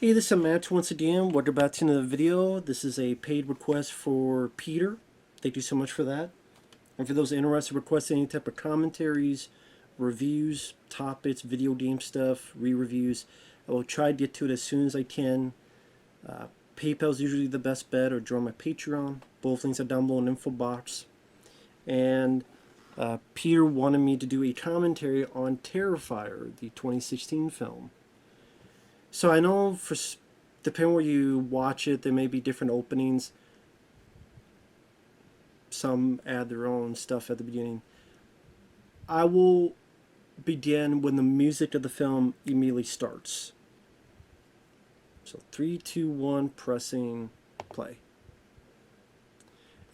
Hey, this is Matt once again. Welcome back to another video. This is a paid request for Peter. Thank you so much for that. And for those interested in requesting any type of commentaries, reviews, topics, video game stuff, re-reviews, I will try to get to it as soon as I can. PayPal is usually the best bet, or join my Patreon. Both links are down below in the info box. And Peter wanted me to do a commentary on Terrifier, the 2016 film. So I know depending where you watch it, there may be different openings. Some add their own stuff at the beginning. I will begin when the music of the film immediately starts. So 3, 2, 1, pressing play.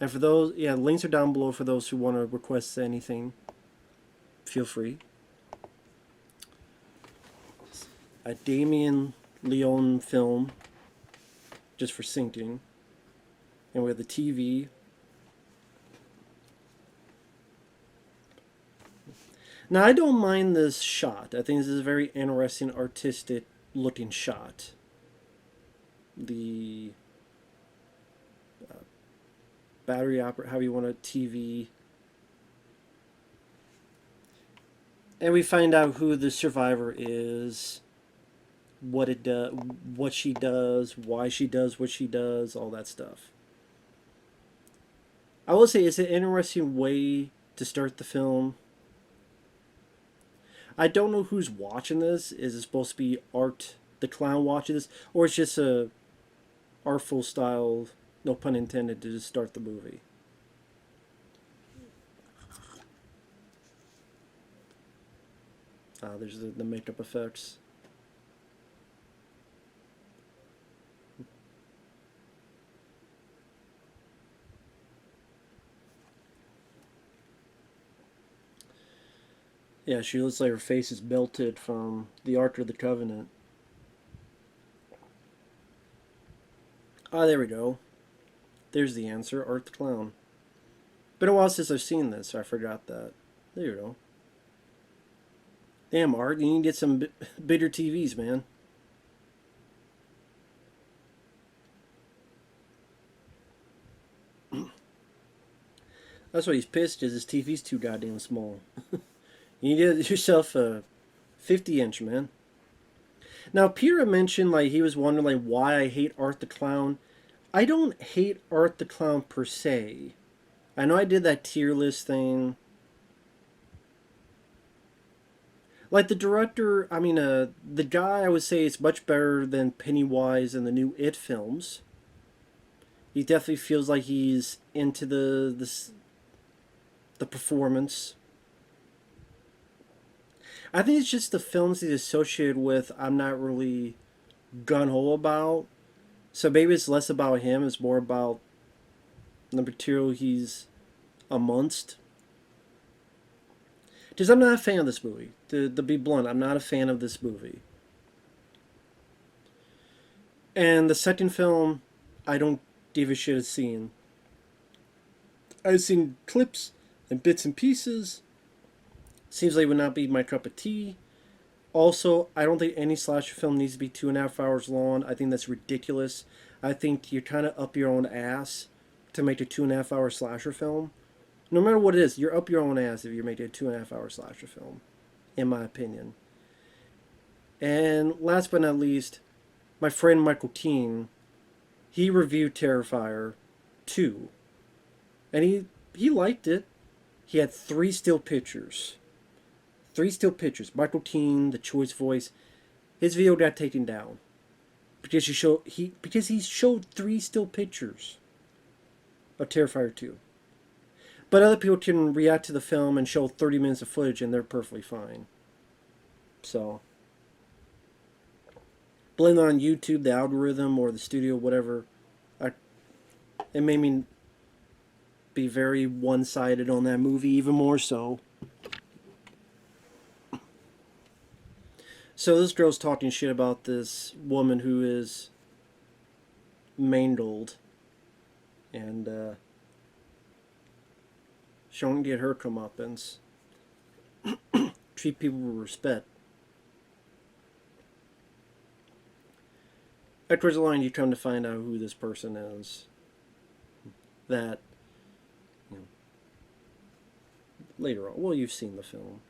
And for those, yeah, links are down below for those who want to request anything. Feel free. A Damien Leone film, just for syncing. And we have the TV. Now, I don't mind this shot. I think this is a very interesting, artistic looking shot. The battery operated, how you want a TV. And we find out who the survivor is, what it does, what she does, why she does what she does, all that stuff. I will say it's an interesting way to start the film. I don't know who's watching this. Is it supposed to be Art the Clown watching this, or it's just a artful style, no pun intended, to just start the movie? There's the makeup effects. Yeah, she looks like her face is melted from the Ark of the Covenant. Ah, there we go. There's the answer, Art the Clown. Been a while since I've seen this, so I forgot that. There you go. Damn, Art, you need to get some bigger TVs, man. That's why he's pissed, is his TV's too goddamn small. You need to get yourself a 50-inch, man. Now, Peter mentioned, like, he was wondering, like, why I hate Art the Clown. I don't hate Art the Clown per se. I know I did that tier list thing. Like, the director, I mean, the guy, I would say, is much better than Pennywise in the new It films. He definitely feels like he's into the performance. I think it's just the films he's associated with I'm not really gun-ho about. So maybe it's less about him, it's more about the material he's amongst. Because I'm not a fan of this movie. To be blunt, I'm not a fan of this movie. And the second film, I don't give a shit of seeing. I've seen clips and bits and pieces. Seems like it would not be my cup of tea. Also, I don't think any slasher film needs to be 2.5 hours long. I think that's ridiculous. I think you're kind of up your own ass to make a 2.5 hour slasher film. No matter what it is, you're up your own ass if you're making a 2.5 hour slasher film, in my opinion. And last but not least, my friend Michael Keane, he reviewed Terrifier 2. And he liked it. He had 3 still pictures. 3 still pictures. Michael Keane, the choice voice. His video got taken down because he showed 3 still pictures of Terrifier 2. But other people can react to the film and show 30 minutes of footage and they're perfectly fine. So, blame it on YouTube, the algorithm, or the studio, whatever. It made me be very one-sided on that movie, even more so. So this girl's talking shit about this woman who is mangled, and she won't get her comeuppance. Treat people with respect. At towards the line, you come to find out who this person is. That, you know, later on. Well, you've seen the film.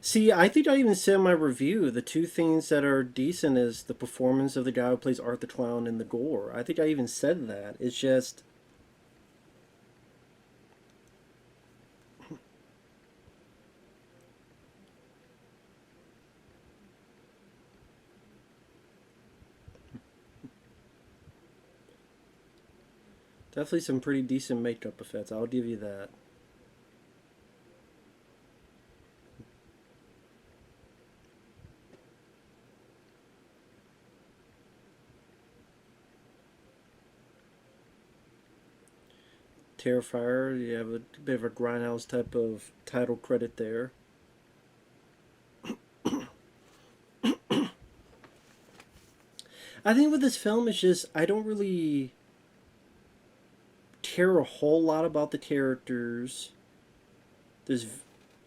See, I think I even said in my review the two things that are decent is the performance of the guy who plays Art the Clown and the gore. I think I even said that. It's just definitely some pretty decent makeup effects. I'll give you that. Terrifier, you have a bit of a grindhouse type of title credit there. I think with this film, it's just I don't really care a whole lot about the characters. There's,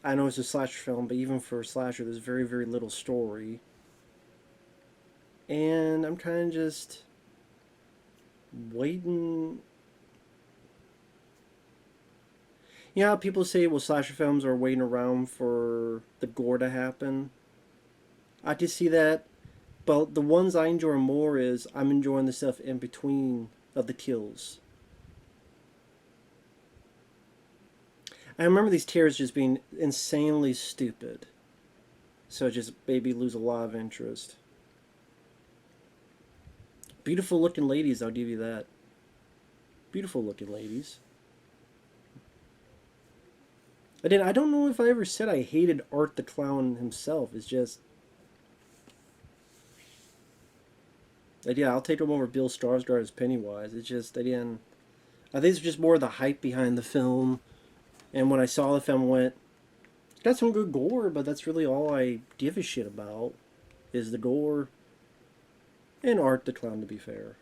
I know it's a slasher film, but even for a slasher, there's very very little story, and I'm kind of just waiting. You know how people say, well, slasher films are waiting around for the gore to happen? I just see that, but the ones I enjoy more is I'm enjoying the stuff in between of the kills. I remember these tears just being insanely stupid, so it just made me lose a lot of interest. Beautiful looking ladies, I'll give you that. Beautiful looking ladies. I don't know if I ever said I hated Art the Clown himself. It's just, yeah, I'll take him over Bill Skarsgård as Pennywise. It's just, again, I think it's just more the hype behind the film. And when I saw the film, I went, it's got some good gore, but that's really all I give a shit about is the gore and Art the Clown, to be fair.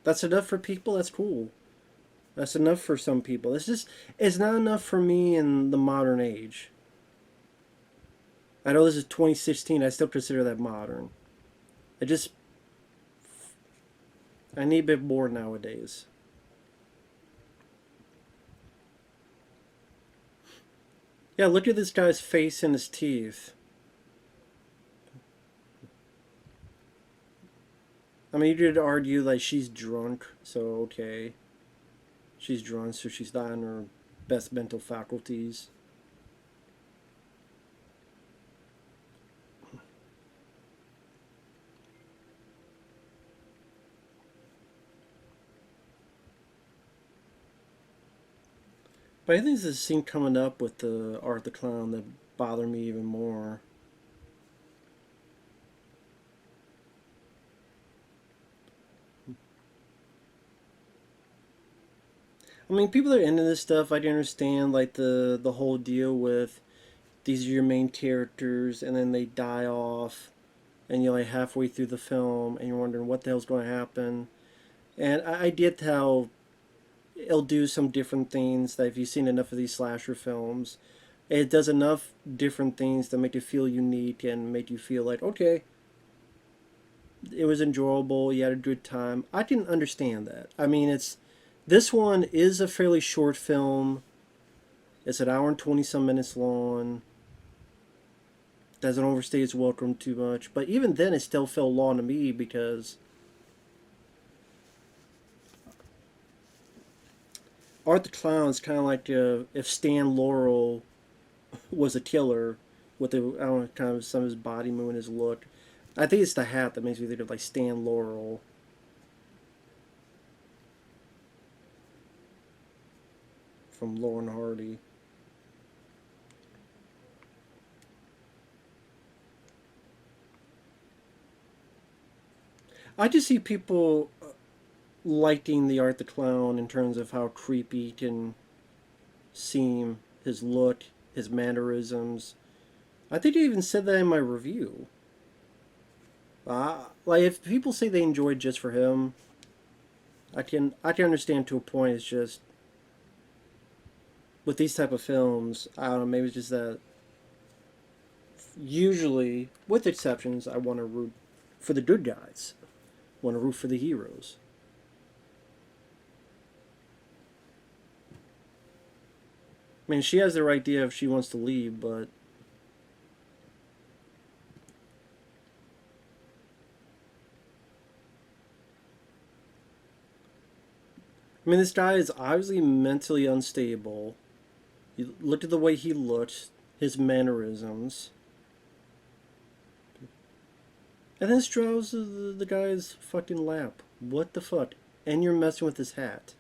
That's enough for people, that's cool. That's enough for some people. It's not enough for me in the modern age. I know this is 2016, I still consider that modern. I just, I need a bit more nowadays. Yeah, look at this guy's face and his teeth. I mean, you could argue like she's drunk, so okay. She's drunk, so she's not in her best mental faculties. But I think there's a scene coming up with the Art the Clown that bothered me even more. I mean, people that are into this stuff, I can understand like the whole deal with these are your main characters, and then they die off, and you're like halfway through the film, and you're wondering what the hell's going to happen. And I get how it'll do some different things that if you've seen enough of these slasher films, it does enough different things to make you feel unique and make you feel like, okay, it was enjoyable, you had a good time. I can understand that. I mean, this one is a fairly short film. It's an hour and 20 some minutes long. Doesn't overstay its welcome too much. But even then, it still felt long to me because Art the Clown is kind of like if Stan Laurel was a killer with the, I don't know, kind of some of his body movement, his look. I think it's the hat that makes me think of like Stan Laurel from Laurel and Hardy. I just see people liking the Art the Clown in terms of how creepy he can seem, his look, his mannerisms. I think I even said that in my review. Like if people say they enjoy it just for him, I can understand to a point. It's just with these type of films, I don't know, maybe it's just that usually, with exceptions, I want to root for the good guys. Want to root for the heroes. I mean, she has the right idea if she wants to leave, but I mean, this guy is obviously mentally unstable. You look at the way he looks, his mannerisms, and then straddles the guy's fucking lap. What the fuck? And you're messing with his hat.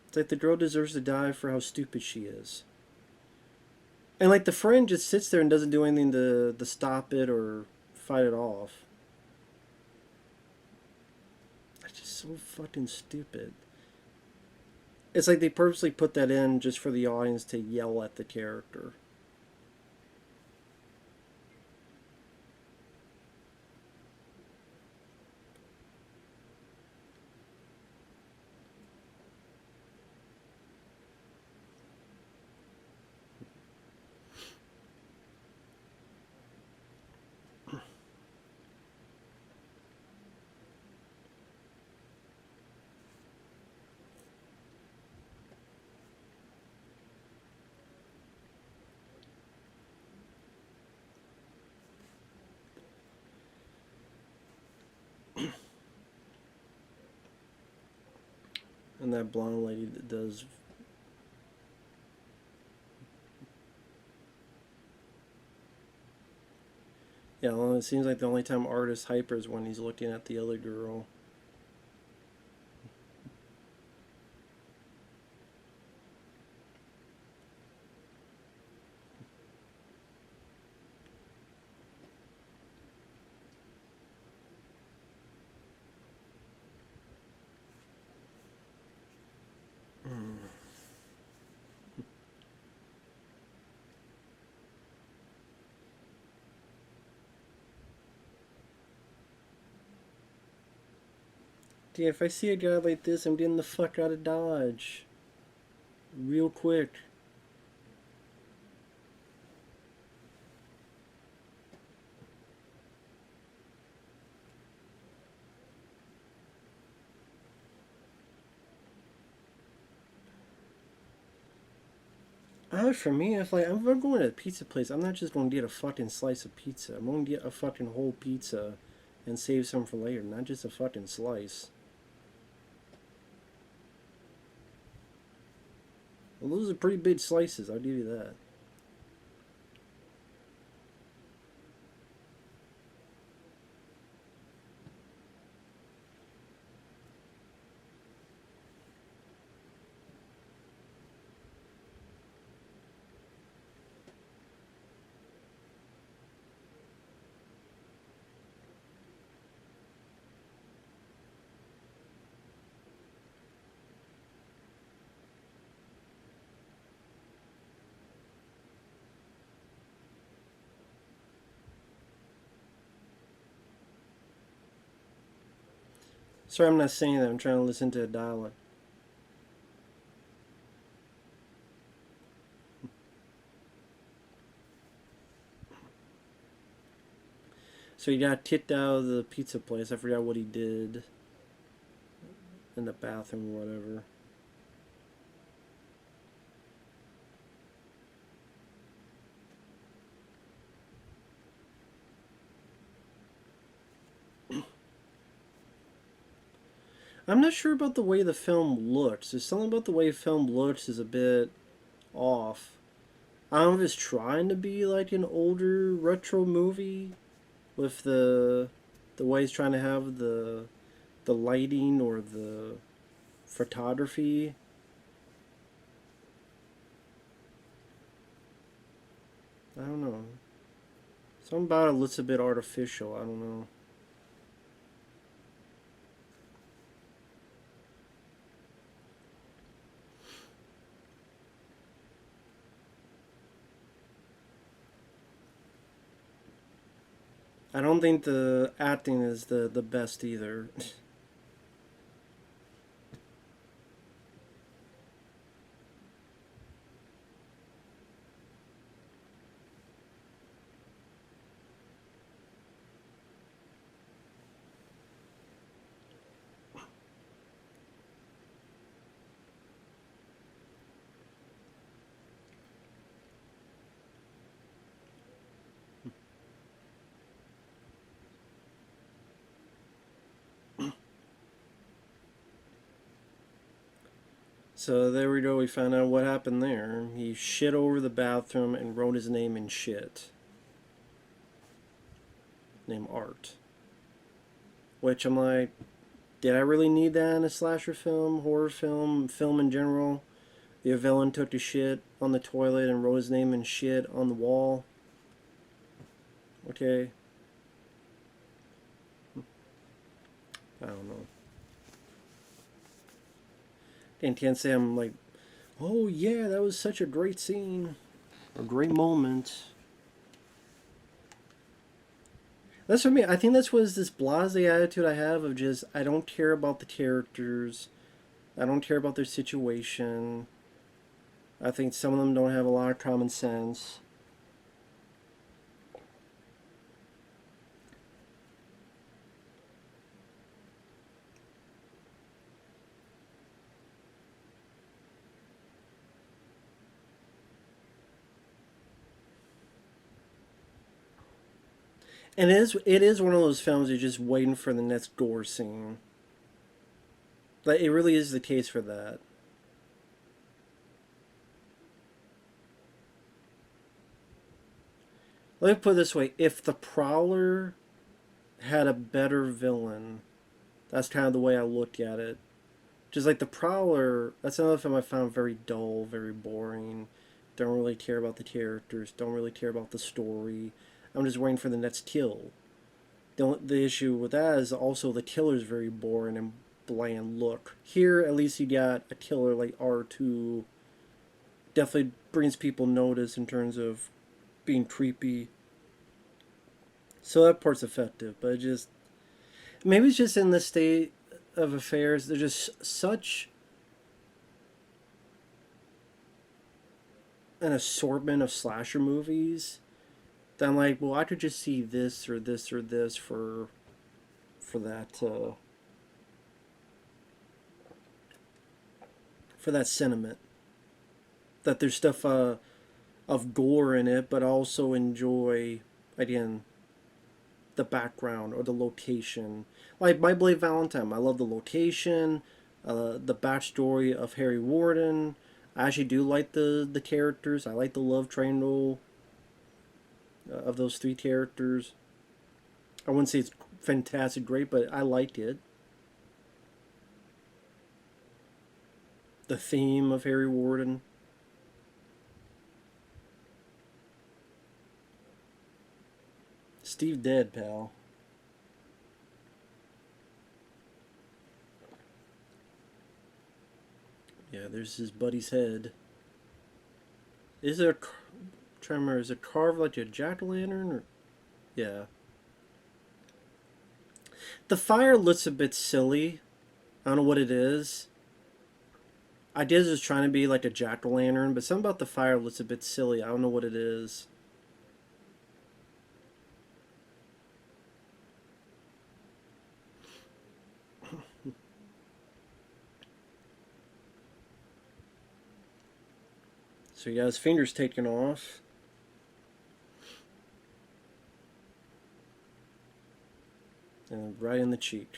It's like the girl deserves to die for how stupid she is. And like the friend just sits there and doesn't do anything to stop it or fight it off. It's just so fucking stupid. It's like they purposely put that in just for the audience to yell at the character. And that blonde lady that does. Yeah, well, it seems like the only time Art is hyper is when he's looking at the other girl. Dude, if I see a guy like this, I'm getting the fuck out of Dodge. Real quick. For me, if like I'm going to a pizza place, I'm not just going to get a fucking slice of pizza. I'm going to get a fucking whole pizza and save some for later, not just a fucking slice. Well, those are pretty big slices, I'll give you that. Sorry, I'm not saying that. I'm trying to listen to a dialogue. So he got kicked out of the pizza place. I forgot what he did in the bathroom or whatever. I'm not sure about the way the film looks. There's something about the way film looks is a bit off. I don't know if it's trying to be like an older retro movie with the way it's trying to have the lighting or the photography. I don't know. Something about it looks a bit artificial. I don't know. I don't think the acting is the best either. So there we go. We found out what happened there. He shit over the bathroom and wrote his name in shit. Name Art. Which I'm like, did I really need that in a slasher film, horror film, film in general? The villain took a shit on the toilet and wrote his name in shit on the wall. Okay. I don't know. And can't say I'm like, oh yeah, that was such a great scene. A great moment. That's for me. I think that's what is this blasé attitude I have of just, I don't care about the characters. I don't care about their situation. I think some of them don't have a lot of common sense. And it is one of those films you're just waiting for the next gore scene. Like it really is the case for that. Let me put it this way: if the Prowler had a better villain, that's kind of the way I look at it. Just like the Prowler, that's another film I found very dull, very boring. Don't really care about the characters. Don't really care about the story. I'm just waiting for the next kill. The issue with that is also the killer's very boring and bland look. Here, at least you got a killer like R2. Definitely brings people notice in terms of being creepy. So that part's effective, but it just maybe it's just in the state of affairs. There's just such an assortment of slasher movies that I'm like, well, I could just see this or this or this for that sentiment. That there's stuff of gore in it, but also enjoy again the background or the location. Like My Blade Valentine, I love the location, the backstory of Harry Warden. I actually do like the characters. I like the love triangle of those three characters. I wouldn't say it's fantastic, great, but I liked it. The theme of Harry Warden. Steve dead, pal. Yeah, there's his buddy's head. Is there a trying to remember, is it carved like a jack-o'-lantern or yeah. The fire looks a bit silly. I don't know what it is. I did just trying to be like a jack-o'-lantern, but something about the fire looks a bit silly. I don't know what it is. So he got his fingers taken off. And right in the cheek.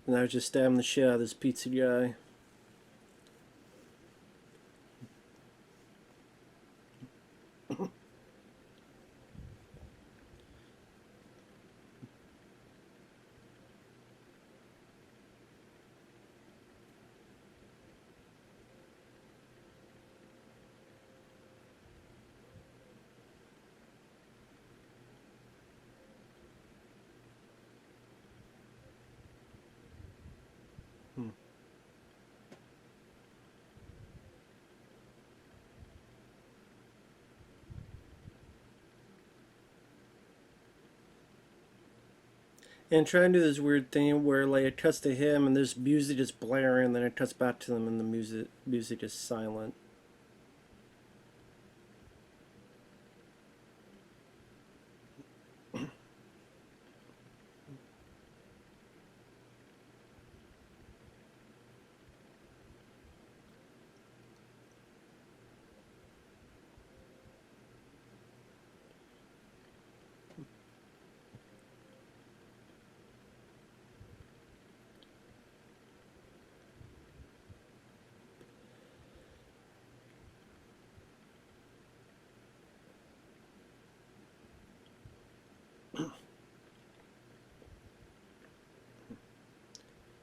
And I was just stabbing the shit out of this pizza guy. Hmm. And trying to do this weird thing where like it cuts to him and there's music just blaring, and then it cuts back to them and the music is silent.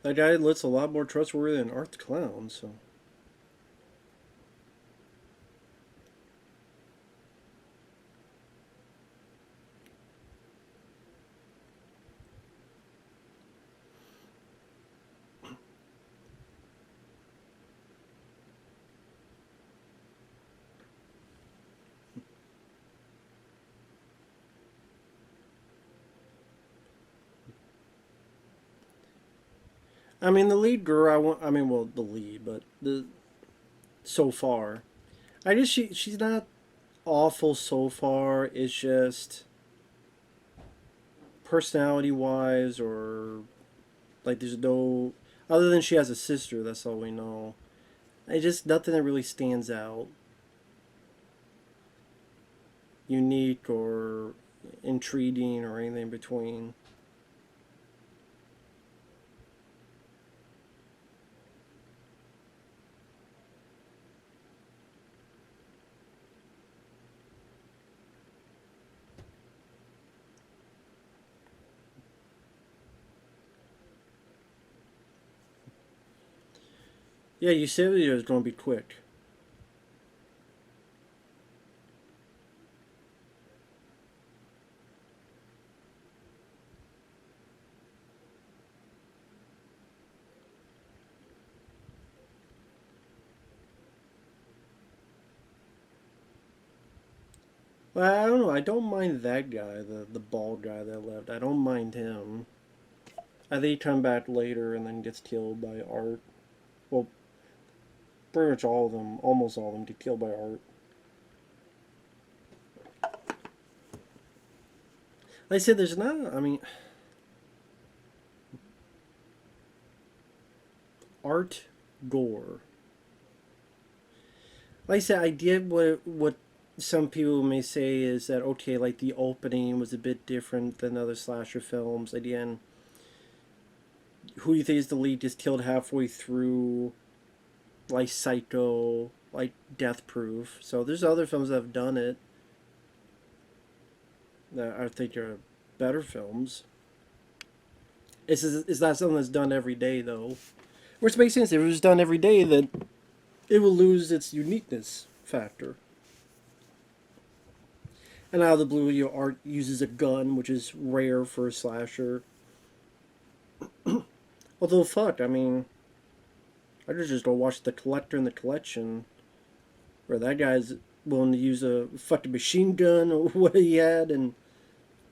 That guy looks a lot more trustworthy than Art the Clown, so. I mean, the lead girl, I mean, well, the lead, but the so far. I guess she's not awful so far. It's just personality wise, or like there's no other than she has a sister. That's all we know. It's just nothing that really stands out, unique or intriguing or anything in between. Yeah, you said it was going to be quick. Well, I don't know. I don't mind that guy, the bald guy that left. I don't mind him. I think he comes back later and then gets killed by Art. Well, pretty much all of them, almost all of them, get killed by Art. Like I said, there's not. I mean, Art gore. Like I said, I did what some people may say is that okay, like the opening was a bit different than other slasher films. Again, who do you think is the lead gets killed halfway through, like Psycho, like Death Proof. So there's other films that have done it that I think are better films. It's not something that's done every day though. Which makes sense. If it was done every day, then it will lose its uniqueness factor. And out of the blue, Art uses a gun, which is rare for a slasher. Although, fuck, I mean, I could just go watch The Collector and the Collection, where that guy's willing to use a fucking machine gun or what he had, and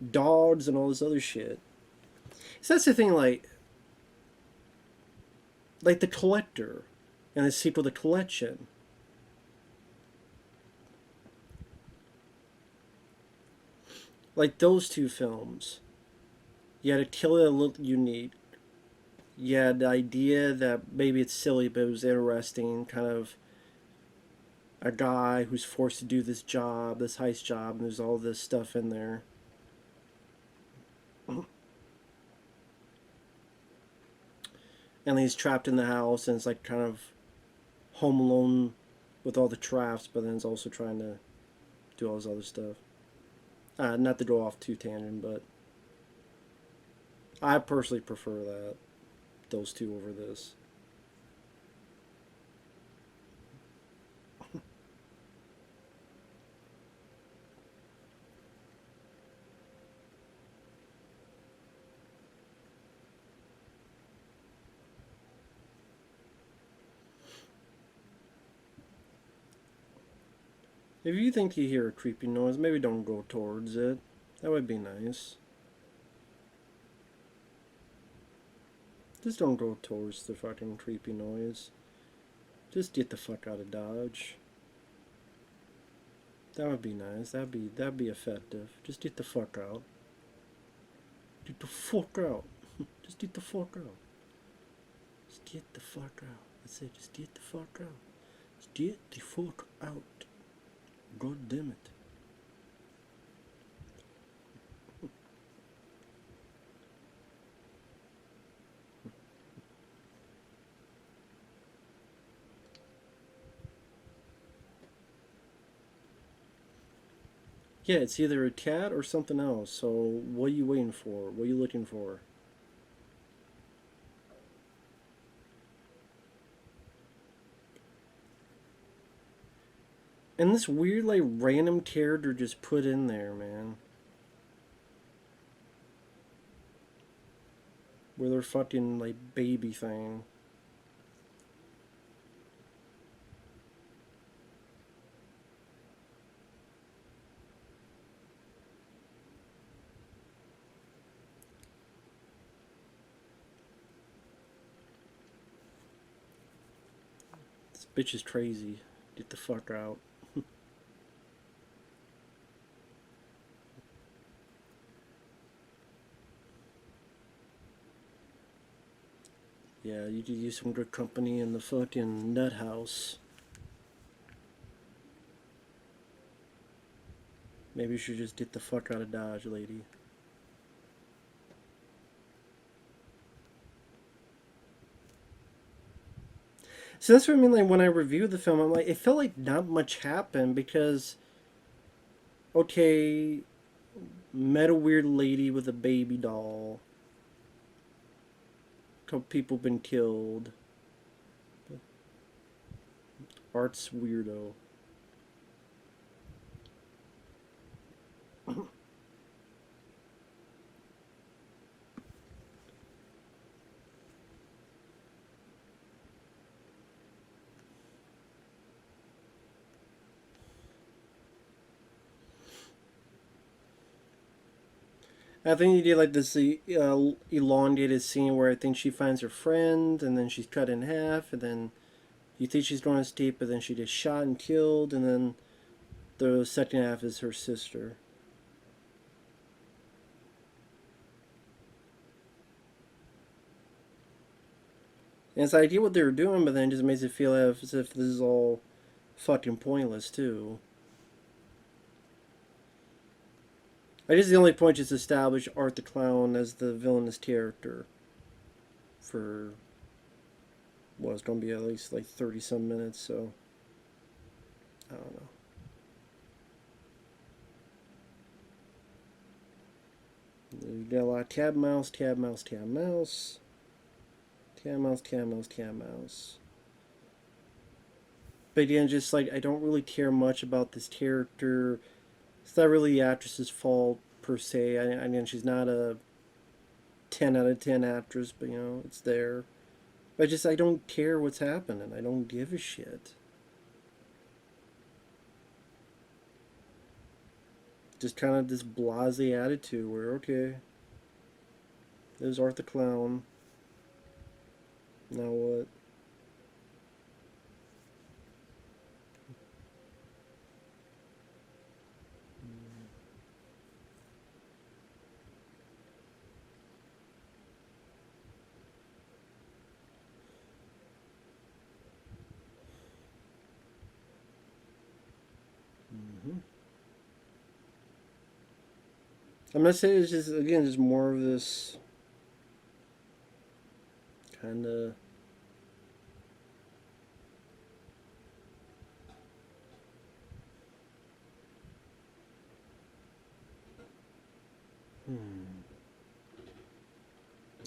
dogs and all this other shit. So that's the thing, like The Collector and the sequel, The Collection. Like those two films, you had a killer that looked unique. You had the idea that maybe it's silly, but it was interesting. Kind of a guy who's forced to do this job, this heist job, and there's all this stuff in there. And he's trapped in the house, and it's like kind of Home Alone with all the traps, but then it's also trying to do all this other stuff. Not to go off too tangent, but I personally prefer those two over this. If you think you hear a creepy noise, maybe don't go towards it. That would be nice. Just don't go towards the fucking creepy noise. Just get the fuck out of Dodge. That would be nice. That'd be effective. Just get the fuck out. Get the fuck out. Just get the fuck out. Just get the fuck out. That's it. Just get the fuck out. Just get the fuck out. God damn it. Yeah, it's either a cat or something else. So what are you waiting for? What are you looking for? And this weird, like, random character just put in there, man. With their fucking, like, baby thing. This bitch is crazy. Get the fuck out. Yeah, you could use some good company in the fucking nut house. Maybe you should just get the fuck out of Dodge, lady. So that's what I mean, like, when I reviewed the film, I'm like, it felt like not much happened because, okay, met a weird lady with a baby doll. A couple people been killed. Art's weirdo. I think you did like this elongated scene where I think she finds her friend and then she's cut in half and then you think she's going to escape but then she gets shot and killed and then the second half is her sister. And it's like I get what they were doing but then it just makes it feel as if this is all fucking pointless too. I guess the only point is to establish Art the Clown as the villainous character for well, it's going to be at least like 30 some minutes, so I don't know. You got a lot of tab mouse, tab mouse, tab mouse, tab mouse, tab mouse, tab mouse. But again, just like I don't really care much about this character. It's not really the actress's fault per se. I mean, she's not a 10 out of 10 actress, but you know, it's there. But I don't care what's happening. I don't give a shit. Just kind of this blasé attitude where, okay, there's Art the Clown. Now what? Mm-hmm. I'm not saying it's just, again, just more of this kind of.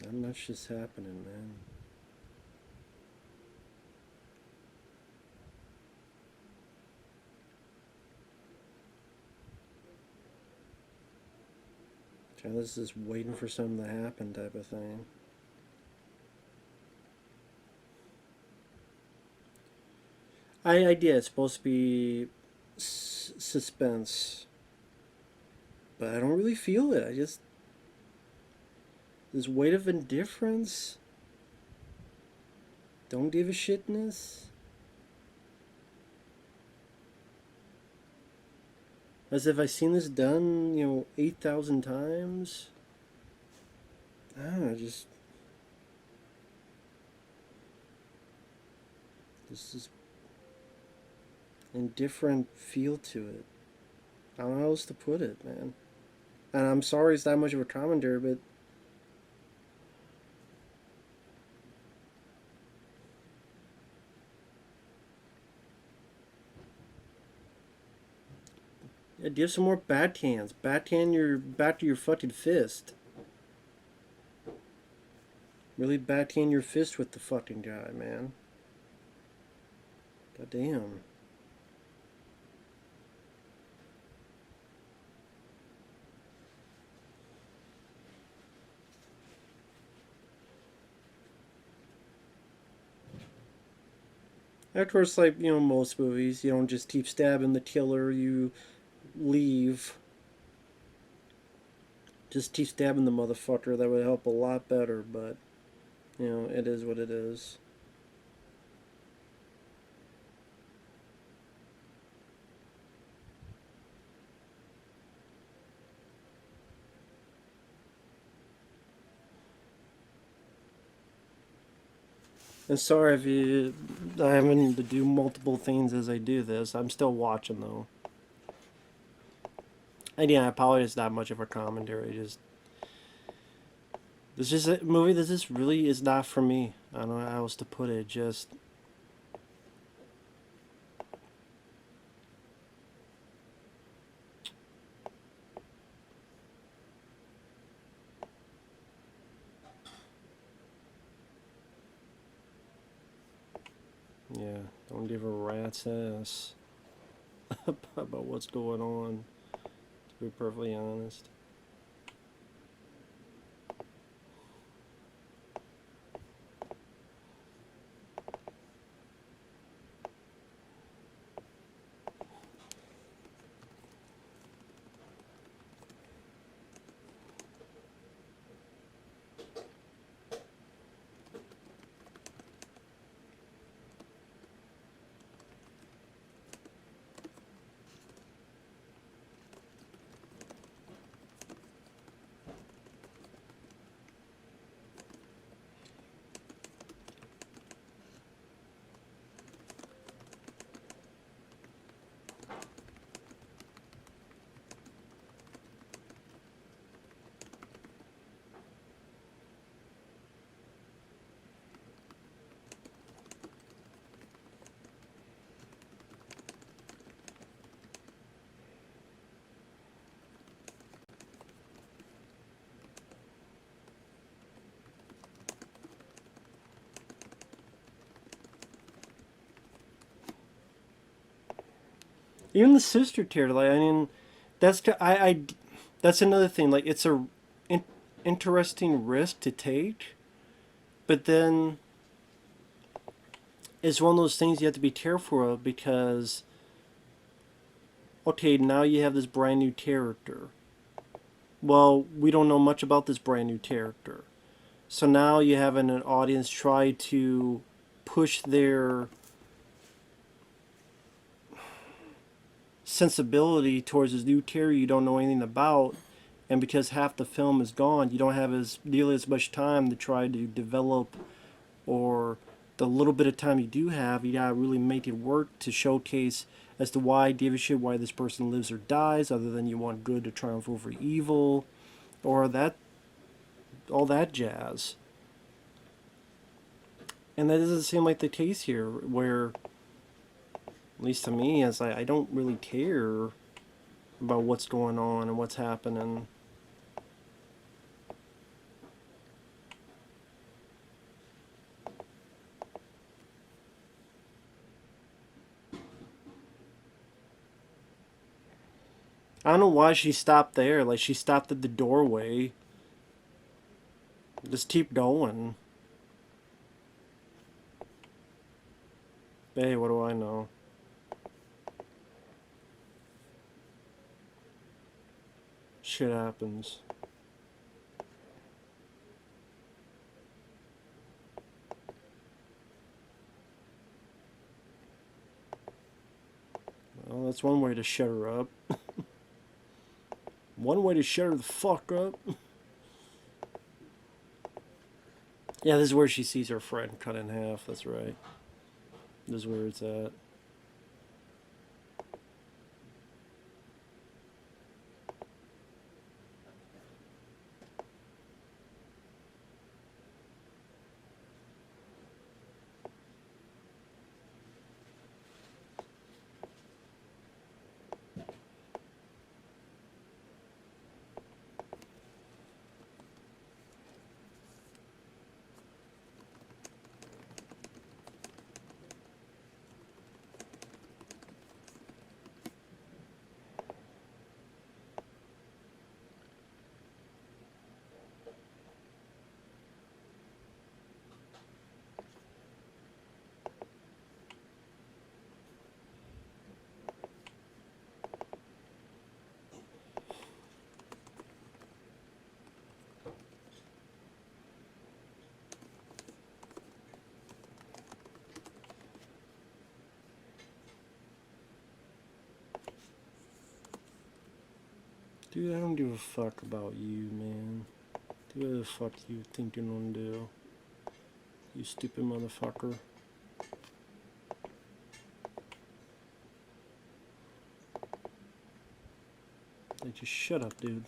Not much is happening, man. This is waiting for something to happen type of thing. I did. It's supposed to be suspense, but I don't really feel it. I just this weight of indifference. Don't give a shitness. As if I've seen this done, 8,000 times. I don't know, just. This is indifferent feel to it. I don't know how else to put it, man. And I'm sorry it's that much of a commentary, but yeah, give some more backhands. Backhand your back to your fucking fist. Really backhand your fist with the fucking guy, man. God damn. Of course, like, most movies, you don't just keep stabbing the killer, you leave. Just keep stabbing the motherfucker. That would help a lot better, but, it is what it is. And sorry if I having to do multiple things as I do this. I'm still watching, though. And yeah, probably it's not much of a commentary. Just this is a movie that just really is not for me. I don't know how else to put it. Just yeah, don't give a rat's ass about what's going on. To be perfectly honest. Even the sister tier, like, I mean, that's another thing. Like, it's a in, interesting risk to take, but then it's one of those things you have to be careful of because, okay, now you have this brand new character. Well, we don't know much about this brand new character. So now you have an audience try to push their sensibility towards this new character you don't know anything about, and because half the film is gone, you don't have as nearly as much time to try to develop, or the little bit of time you do have, you gotta really make it work to showcase as to why give a shit why this person lives or dies, other than you want good to triumph over evil, or that all that jazz. And that doesn't seem like the case here, where, at least to me, as I don't really care about what's going on and what's happening. I don't know why she stopped there. Like, she stopped at the doorway. Just keep going. Hey, what do I know? Shit happens. Well, that's one way to shut her up. One way to shut her the fuck up. Yeah, this is where she sees her friend cut in half. That's right. This is where it's at. Dude, I don't give a fuck about you, man. Do whatever the fuck you think you're gonna do. You stupid motherfucker. Like, just shut up, dude.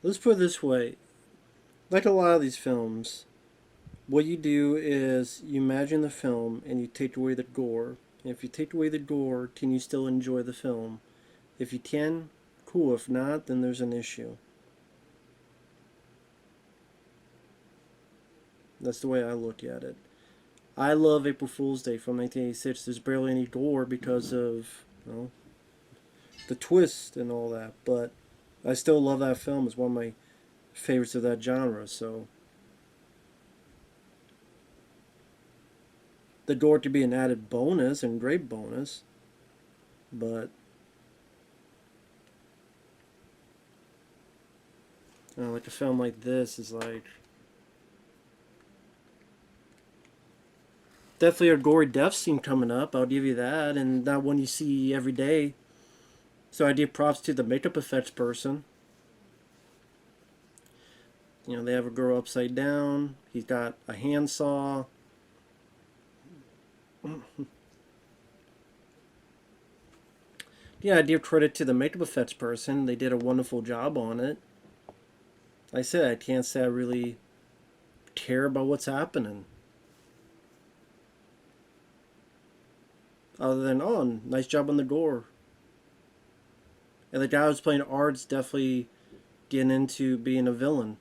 Let's put it this way. Like a lot of these films, what you do is you imagine the film and you take away the gore. And if you take away the gore, can you still enjoy the film? If you can, cool. If not, then there's an issue. That's the way I look at it. I love April Fool's Day from 1986. There's barely any gore because of, the twist and all that. But I still love that film. It's one of my favorites of that genre. So the gore to be an added bonus and great bonus. But like a film like this is like definitely a gory death scene coming up. I'll give you that, and that one you see every day. So I give props to the makeup effects person. They have a girl upside down. He's got a handsaw. Yeah, I give credit to the makeup effects person. They did a wonderful job on it. Like I said, I can't say I really care about what's happening. Other than, oh, nice job on the gore. And the guy who's playing Art's definitely getting into being a villain.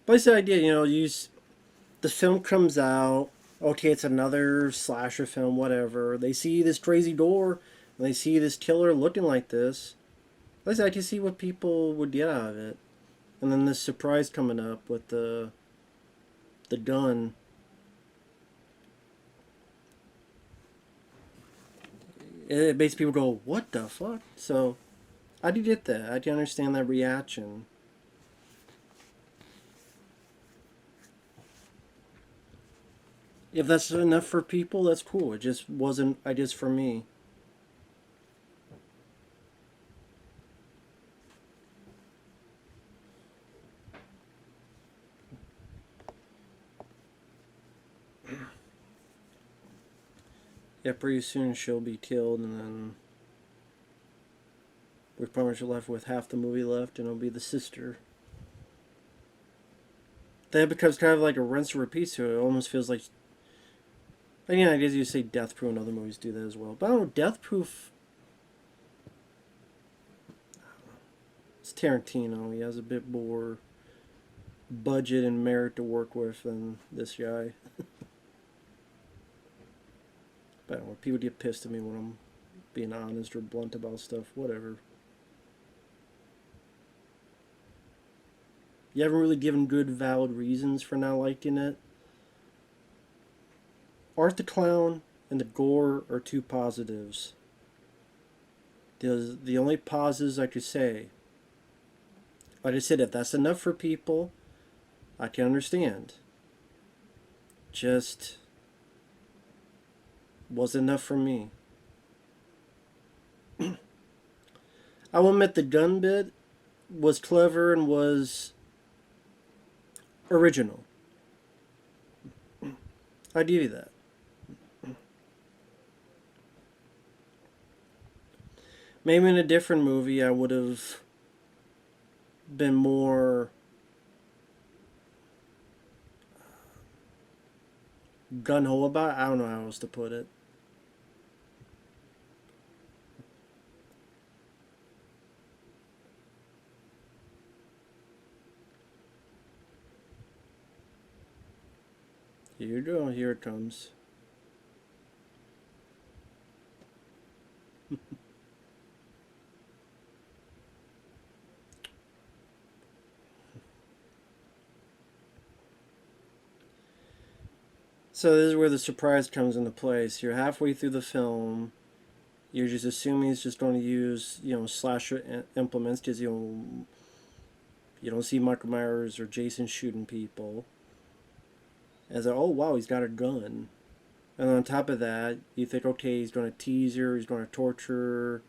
But it's the idea, the film comes out, okay, it's another slasher film, whatever. They see this crazy door, and they see this killer looking like this. At least I can see what people would get out of it. And then this surprise coming up with the gun. It makes people go, what the fuck? So, I do get that. I can understand that reaction. If that's enough for people, that's cool. It just wasn't, I guess, for me. Yeah, pretty soon she'll be killed, and then we're pretty much left with half the movie left, and it'll be the sister. Then it becomes kind of like a rinse and repeat, so it almost feels like. And yeah, I guess you say Death Proof and other movies do that as well. But I don't know, Death Proof. It's Tarantino. He has a bit more budget and merit to work with than this guy. But I don't know, people get pissed at me when I'm being honest or blunt about stuff. Whatever. You haven't really given good, valid reasons for not liking it. Art the Clown and the gore are two positives. The only positives I could say, like I said, if that's enough for people, I can understand. Just wasn't enough for me. I will admit the gun bit was clever and was Original. I give you that. Maybe in a different movie, I would have been more gun ho about it. I don't know how else to put it. Here you go. Here it comes. So this is where the surprise comes into place. You're halfway through the film. You're just assuming he's just going to use, slasher implements because you don't see Michael Myers or Jason shooting people. As oh wow, he's got a gun. And on top of that, you think, okay, he's going to tease her, he's going to torture her.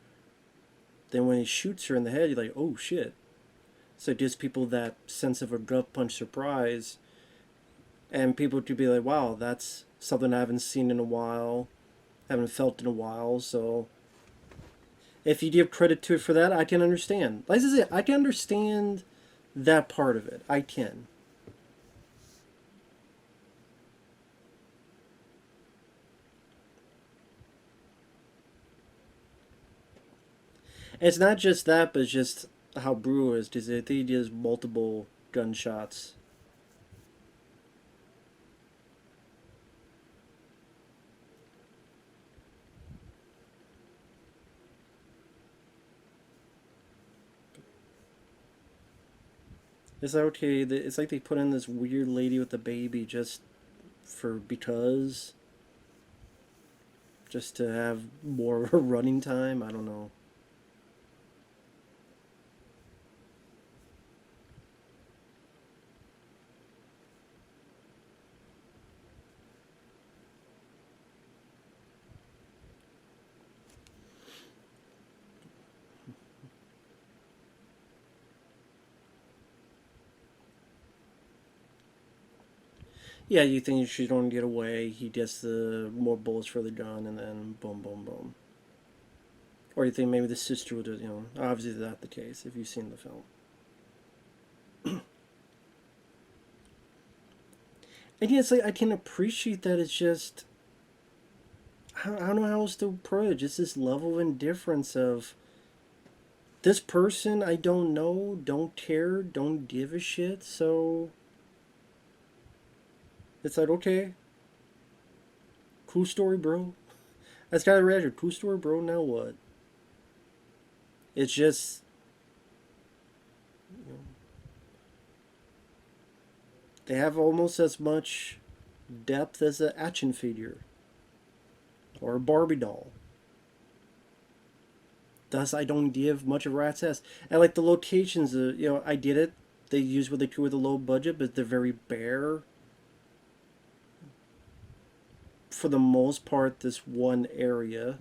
Then when he shoots her in the head, you're like, oh shit. So it gives people that sense of a gut punch surprise. And people could be like, wow, that's something I haven't seen in a while, haven't felt in a while. So if you give credit to it for that, I can understand. Like I said, I can understand that part of it. I can. It's not just that, but it's just how brutal it is because I think he does multiple gunshots. It's like, okay, it's like they put in this weird lady with a baby just for because, just to have more of a running time. I don't know. Yeah, you think she's going to get away. He gets the more bullets for the gun, and then boom, boom, boom. Or you think maybe the sister would, obviously that's the case if you've seen the film. And yeah, it's like I can appreciate that. It's just I don't know how else to approach. It's this level of indifference of this person I don't know, don't care, don't give a shit. So it's like okay, cool story, bro. That's kind of reaction. Cool story, bro. Now what? It's just you know, they have almost as much depth as an action figure or a Barbie doll. Thus, I don't give much of a rat's ass. And like the locations, I did it. They use what they could with a low budget, but they're very bare for the most part. This one area.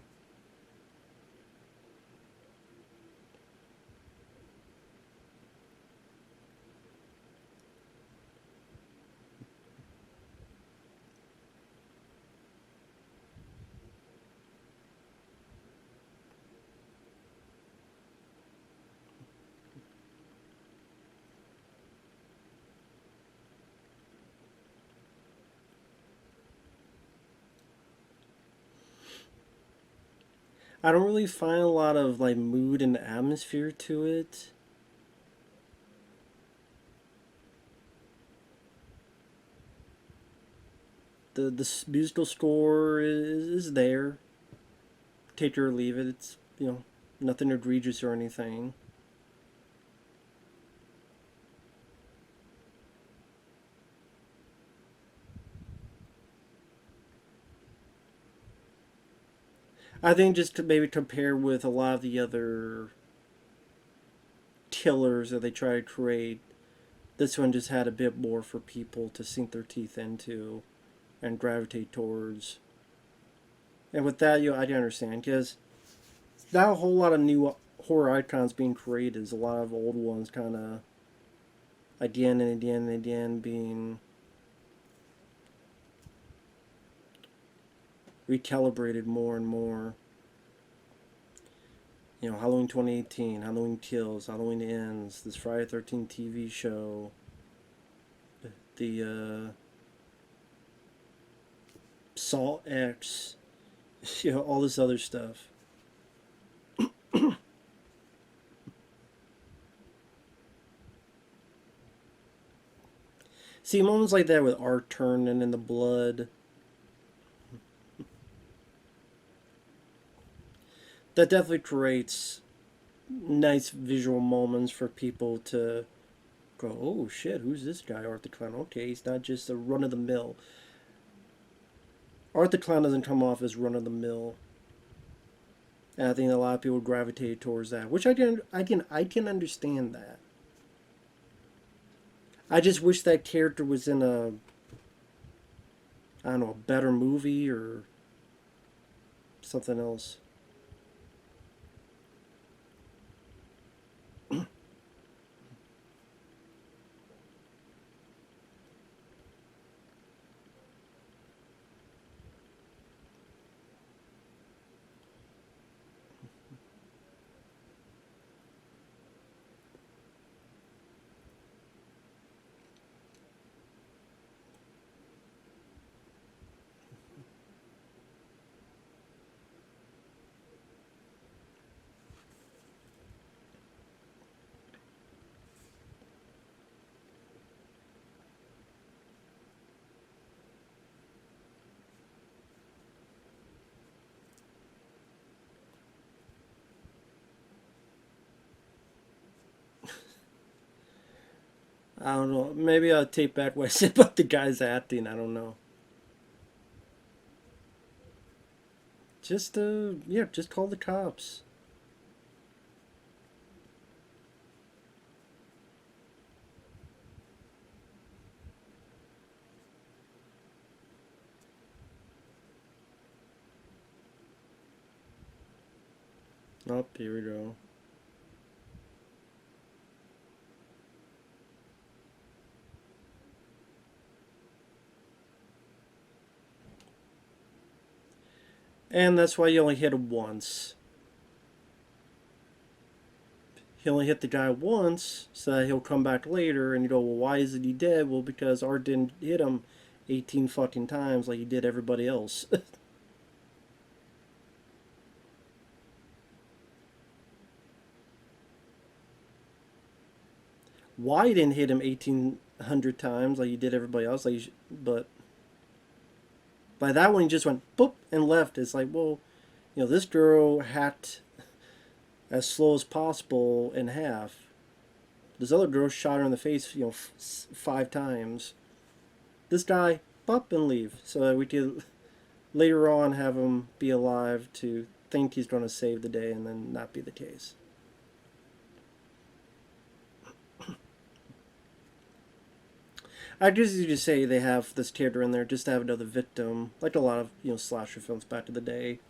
I don't really find a lot of like mood and atmosphere to it. The musical score is there. Take it or leave it. It's nothing egregious or anything. I think just to maybe compare with a lot of the other killers that they try to create, this one just had a bit more for people to sink their teeth into and gravitate towards. And with that, I can understand because not a whole lot of new horror icons being created. There's a lot of old ones kind of again and again and again being recalibrated more and more. You know, Halloween 2018, Halloween Kills, Halloween Ends, this Friday 13 TV show, the Saw X, you know, all this other stuff. See, moments like that with art turning in the blood, that definitely creates nice visual moments for people to go, oh shit, who's this guy, Art the Clown? Okay, he's not just a run of the mill. Art the Clown doesn't come off as run of the mill. And I think a lot of people gravitate towards that, which I can understand that. I just wish that character was in a, I don't know, a better movie or something else. I don't know. Maybe I'll take back what I said about the guy's acting. I don't know. Just yeah, just call the cops. Oh, here we go. And that's why you only hit him once. He only hit the guy once, so that he'll come back later and you go, well, why isn't he dead? Well, because Art didn't hit him 18 fucking times like he did everybody else. Why didn't hit him 1,800 times like he did everybody else? Like, but by that one, he just went boop and left. It's like, well, you know, this girl hacked as slow as possible in half. This other girl shot her in the face, you know, 5 times. This guy, pop and leave, so that we could later on have him be alive to think he's going to save the day and then not be the case. I guess you just say they have this character in there just to have another victim, like a lot of, you know, slasher films back in the day.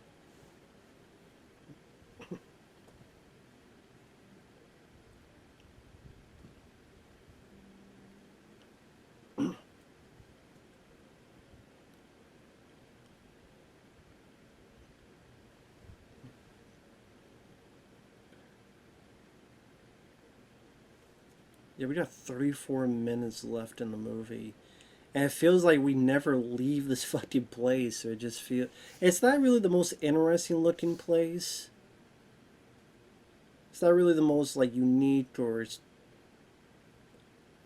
Yeah, we got 34 minutes left in the movie. And it feels like we never leave this fucking place. So it just feels. It's not really the most interesting looking place. It's not really the most, like, unique or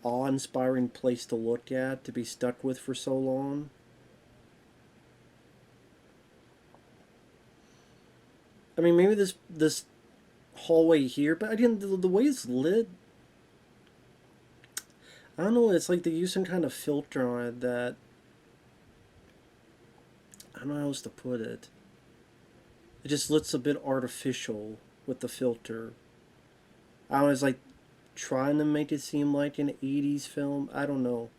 awe inspiring place to look at, to be stuck with for so long. I mean, maybe this hallway here, but again, the way it's lit, I don't know. It's like they use some kind of filter on it that I don't know how else to put it. It just looks a bit artificial with the filter. I was like trying to make it seem like an 80s film. I don't know.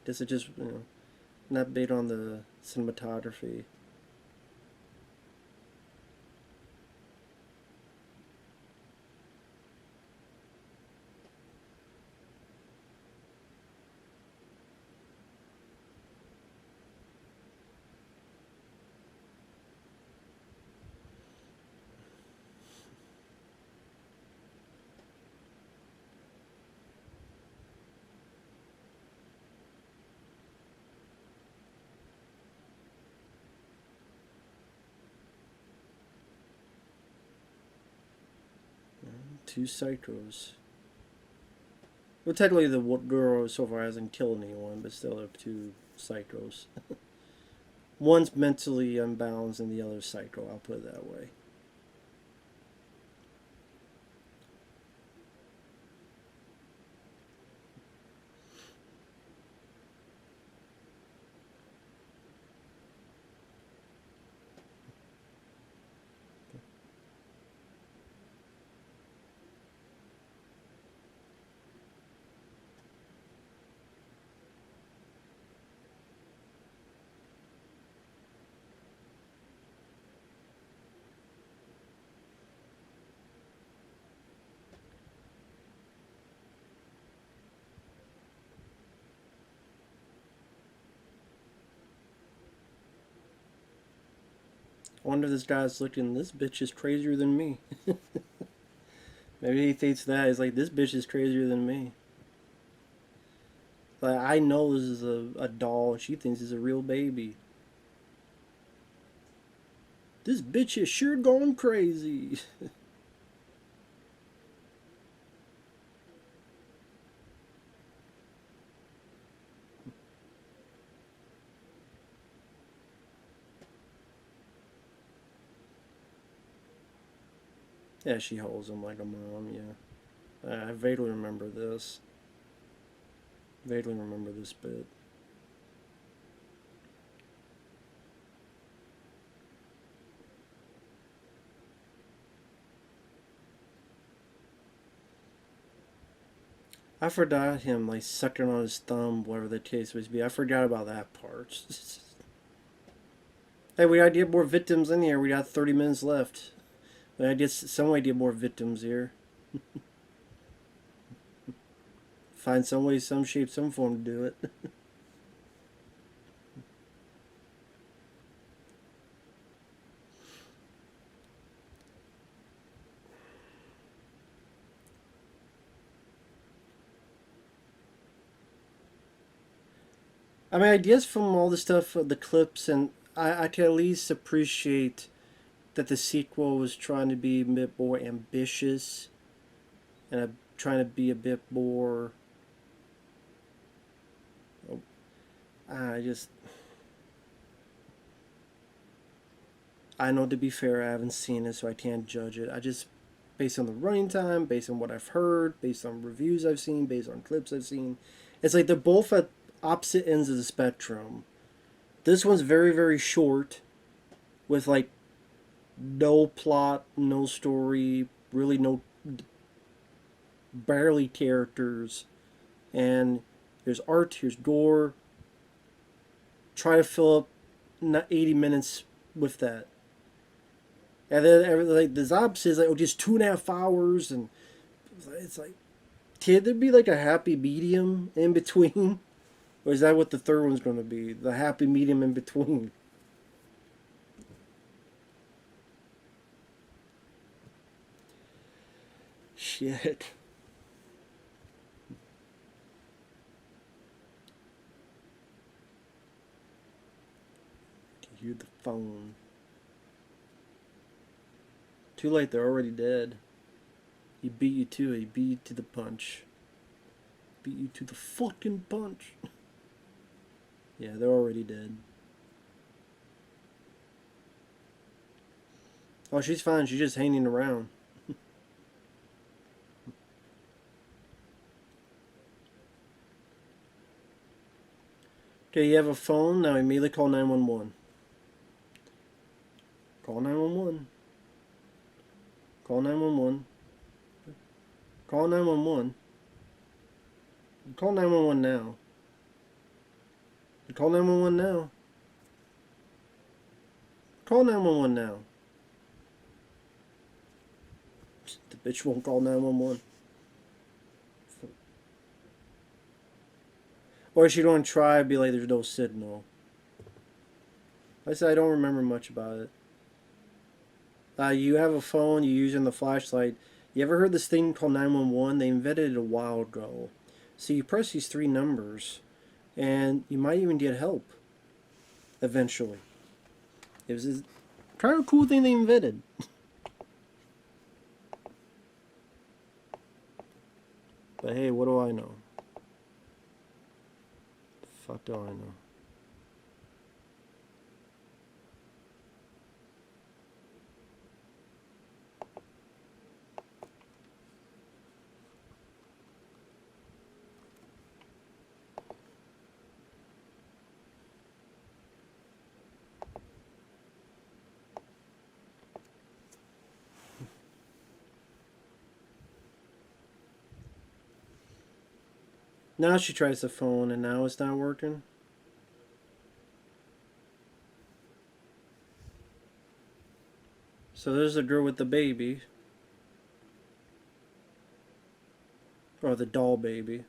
Guess it just, you know, not based on the cinematography. 2 psychos. Well, technically the girl so far hasn't killed anyone, but still there are 2 psychos. One's mentally unbalanced and the other's psycho, I'll put it that way. I wonder if this guy's looking, this bitch is crazier than me. Maybe he thinks that. He's like, this bitch is crazier than me. Like, I know this is a doll, and she thinks it's a real baby. This bitch is sure going crazy. Yeah, she holds him like a mom, yeah. I vaguely remember this. Vaguely remember this bit. I forgot him like sucking on his thumb, whatever the case was be. I forgot about that part. Hey, we gotta get more victims in here. We got 30 minutes left. We gotta get some way to get more victims here. Find some way, some shape, some form to do it. I mean, ideas from all the stuff, the clips, and I can at least appreciate that the sequel was trying to be a bit more ambitious and trying to be a bit more. I just. I know, to be fair, I haven't seen it, so I can't judge it. I just, based on the running time, based on what I've heard, based on reviews I've seen, based on clips I've seen, it's like they're both at opposite ends of the spectrum. This one's very, very short, with like no plot, no story, really no, barely characters, and there's art, here's gore. Try to fill up 80 minutes with that. And then like the opposite is like, oh, just 2.5 hours, and it's like, can there be like a happy medium in between, or is that what the third one's going to be? The happy medium in between. Shit. You hear the phone. Too late, they're already dead. He beat you to it. He beat you to the punch. Beat you to the fucking punch. Yeah, they're already dead. Oh, she's fine. She's just hanging around. Okay, you have a phone. Now immediately call 911. Call 911. Call 911. Call 911. Call 911 now. Call 911 now. Call 911 now. The bitch won't call 911. Or she don't try, be like, there's no signal. I said I don't remember much about it. You have a phone, you're using the flashlight. You ever heard this thing called 911? They invented it a while ago. So you press these 3 numbers, and you might even get help. Eventually. It was this kind of cool thing they invented. But hey, what do I know? The fuck do I know? Now she tries the phone and now it's not working. So there's the girl with the baby. Or the doll baby.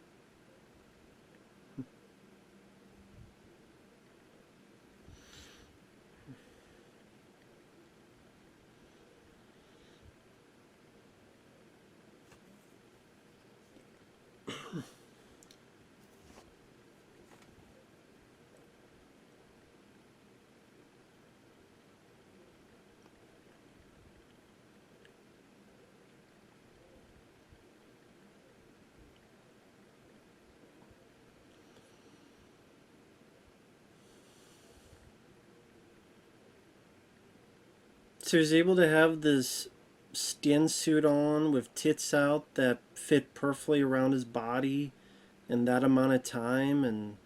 So he's able to have this skin suit on with tits out that fit perfectly around his body in that amount of time and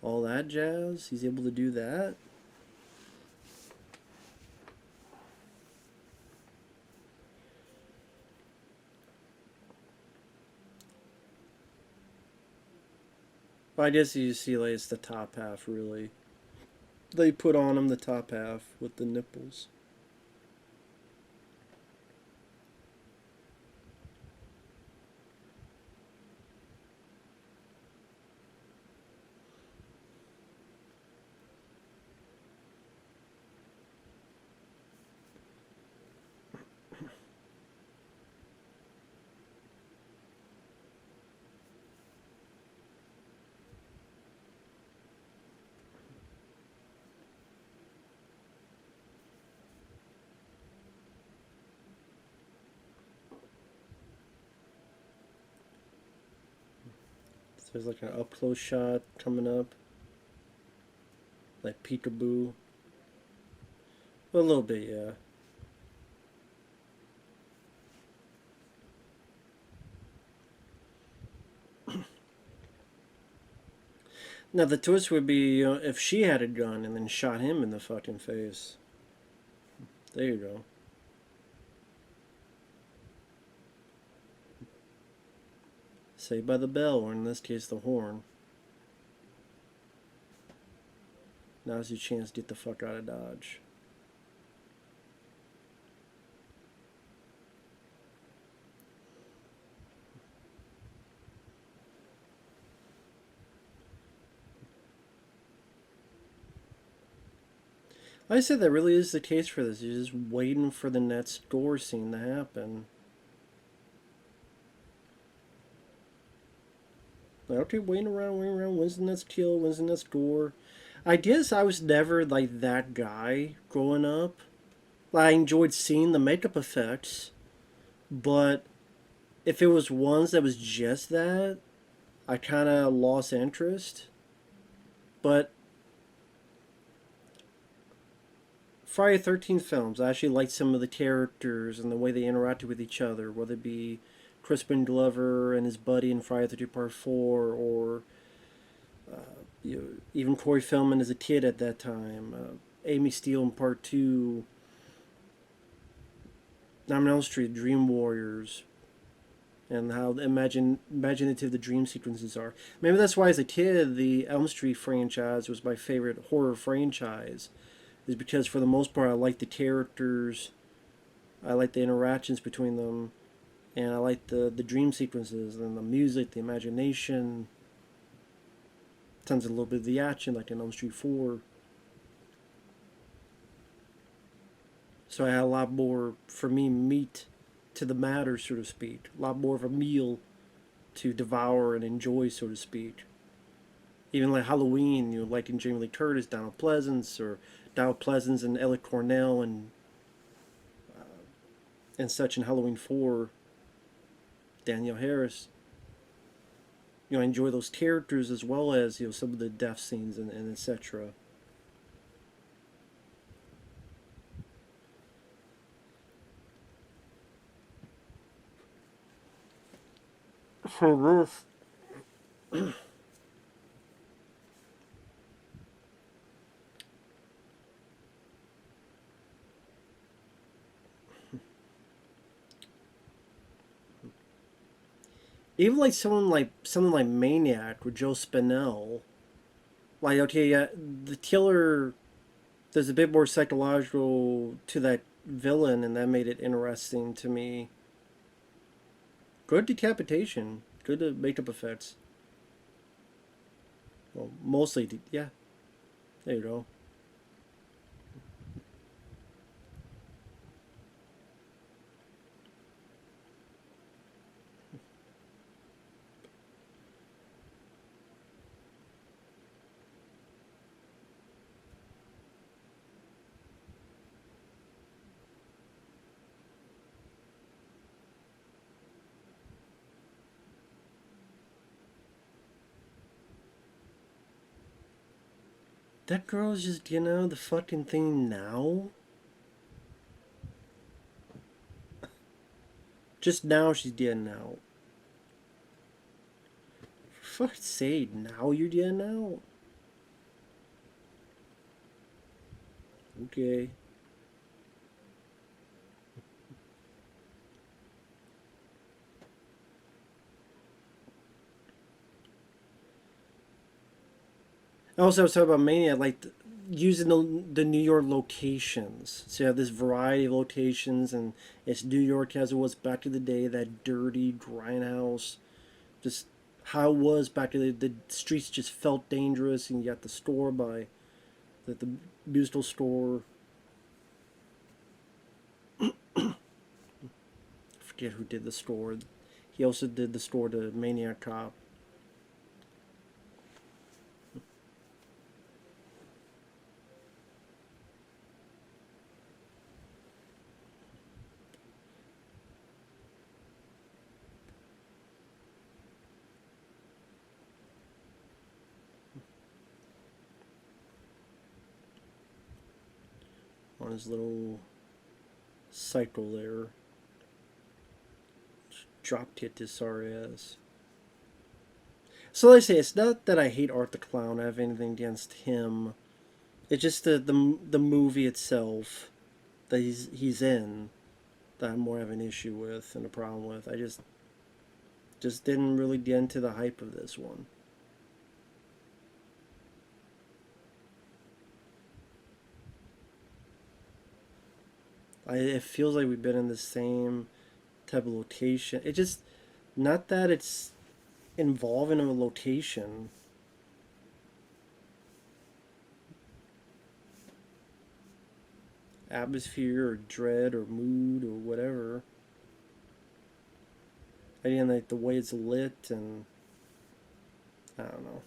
all that jazz. He's able to do that. Well, I guess you see, like, it's the top half, really. They put on him the top half with the nipples. So there's like an up close shot coming up, like peekaboo. A little bit, yeah. Now the twist would be, if she had a gun and then shot him in the fucking face. There you go. Saved by the bell, or in this case, the horn. Now's your chance to get the fuck out of Dodge. I said that really is the case for this. You're just waiting for the next gore scene to happen. Like, okay, waiting around. When's the next kill? When's the next gore? I guess I was never like that guy growing up. I enjoyed seeing the makeup effects, but if it was ones that was just that, I kind of lost interest. But Friday the 13th films, I actually liked some of the characters and the way they interacted with each other, whether it be Crispin Glover and his buddy in Friday the 13th Part 4, or even Corey Feldman as a kid at that time, Amy Steele in Part 2, Nightmare on Elm Street, Dream Warriors, and how imaginative the dream sequences are. Maybe that's why, as a kid, the Elm Street franchise was my favorite horror franchise, is because for the most part I like the characters, I like the interactions between them, and I like the dream sequences and the music, the imagination. Tons of a little bit of the action, like in Elm Street 4. So I had a lot more, for me, meat to the matter, so to speak. A lot more of a meal to devour and enjoy, so to speak. Even like Halloween, like in Jamie Lee Curtis, Donald Pleasance, or Donald Pleasance and Elliot Cornell and such in Halloween 4, Danielle Harris. I enjoy those characters as well as some of the death scenes and etc. For this, even like something like Maniac with Joe Spinell, like okay, yeah, the killer. There's a bit more psychological to that villain, and that made it interesting to me. Good decapitation, good makeup effects. Well, mostly, yeah. There you go. That girl's just getting out of the fucking thing now. Just now she's getting out. For fuck's sake, now you're getting out? Okay. Also, I was talking about Mania, like using the New York locations. So you have this variety of locations, and it's New York as it was back in the day, that dirty grindhouse. Just how it was back in the streets just felt dangerous, and you got the store by the musical store. I forget who did the store. He also did the store to Maniac Cop. On his little cycle there. Drop kick this RS. So like I say, it's not that I hate Art the Clown. I have anything against him. It's just the movie itself that he's in that I more have an issue with and a problem with. I just didn't really get into the hype of this one. It feels like we've been in the same type of location. It just not that it's involving a location. Atmosphere or dread or mood or whatever. Again, like the way it's lit and I don't know.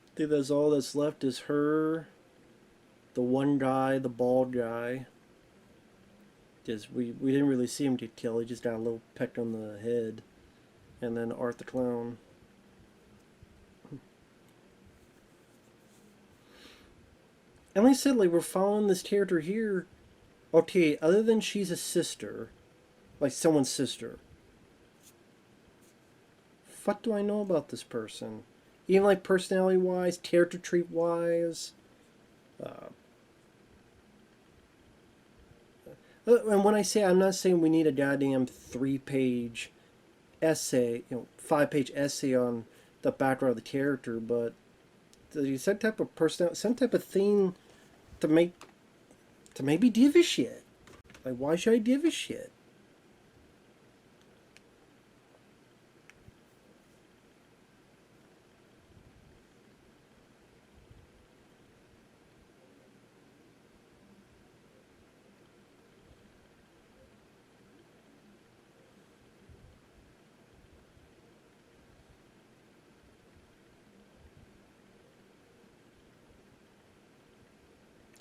I think that's all that's left is her, the one guy, the bald guy. Because we didn't really see him get killed. He just got a little peck on the head. And then Art the Clown. And like I said, like we're following this character here. Okay, other than she's a sister, like someone's sister. What do I know about this person? Even like personality wise, character trait wise. Uh, and when I say, I'm not saying we need a goddamn 3-page essay, 5-page essay on the background of the character, but there's some type of person, some type of thing to make to maybe give a shit. Like, why should I give a shit?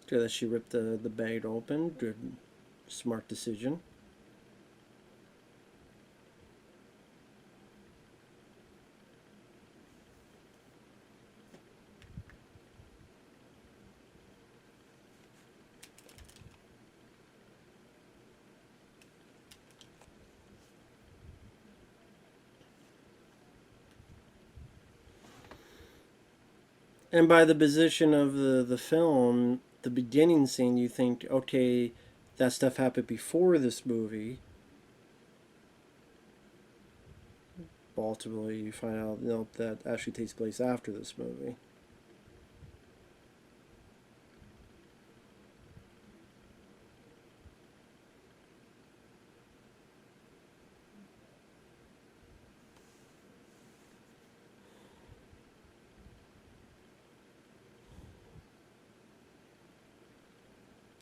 Good that she ripped the bag open. Good, smart decision. And by the position of the film, the beginning scene, you think, okay, that stuff happened before this movie. But ultimately, you find out, nope, that actually takes place after this movie.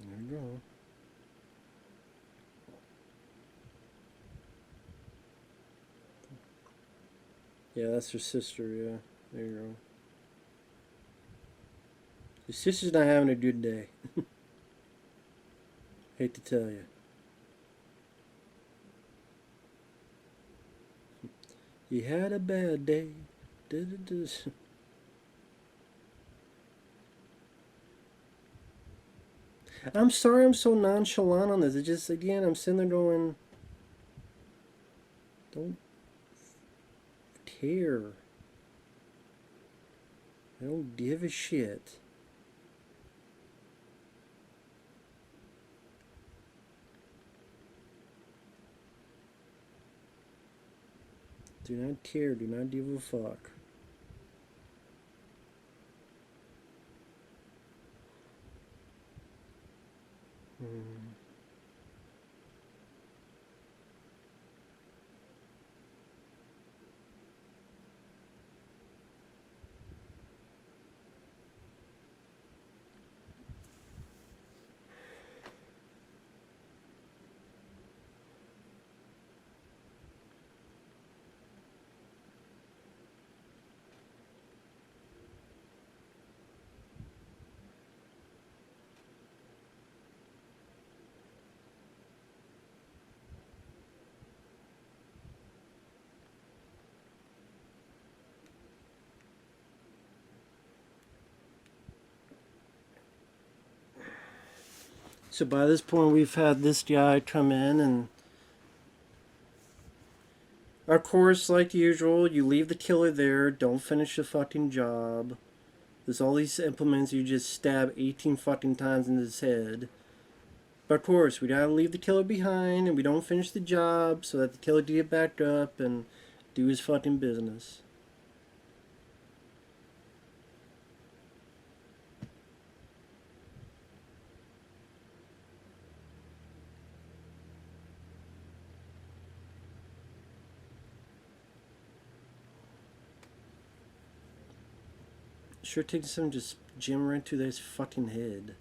There you go. Yeah, that's her sister, yeah. There you go. Your sister's not having a good day. Hate to tell you. You had a bad day. I'm sorry I'm so nonchalant on this. It just, again, I'm sitting there going, don't care. I don't give a shit. Do not care. Do not give a fuck. Hmm. So by this point, we've had this guy come in, and of course, like usual, you leave the killer there. Don't finish the fucking job. There's all these implements you just stab 18 fucking times in his head. But of course, we gotta leave the killer behind, and we don't finish the job so that the killer can get back up and do his fucking business. Sure takes some just jam right to his fucking head.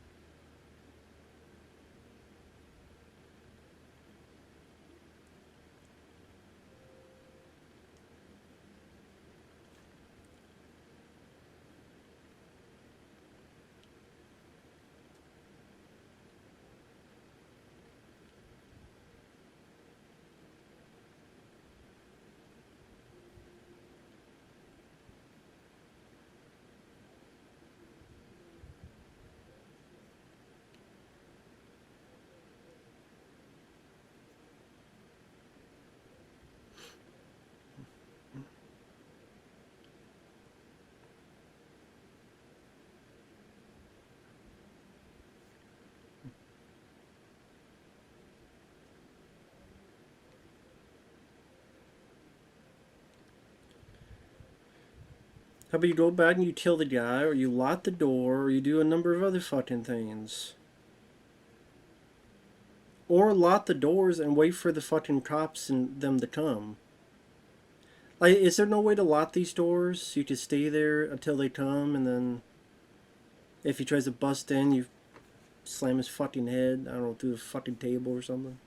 How about you go back and you kill the guy, or you lock the door, or you do a number of other fucking things. Or lock the doors and wait for the fucking cops and them to come. Like, is there no way to lock these doors so you can stay there until they come, and then if he tries to bust in, you slam his fucking head, I don't know, through the fucking table or something?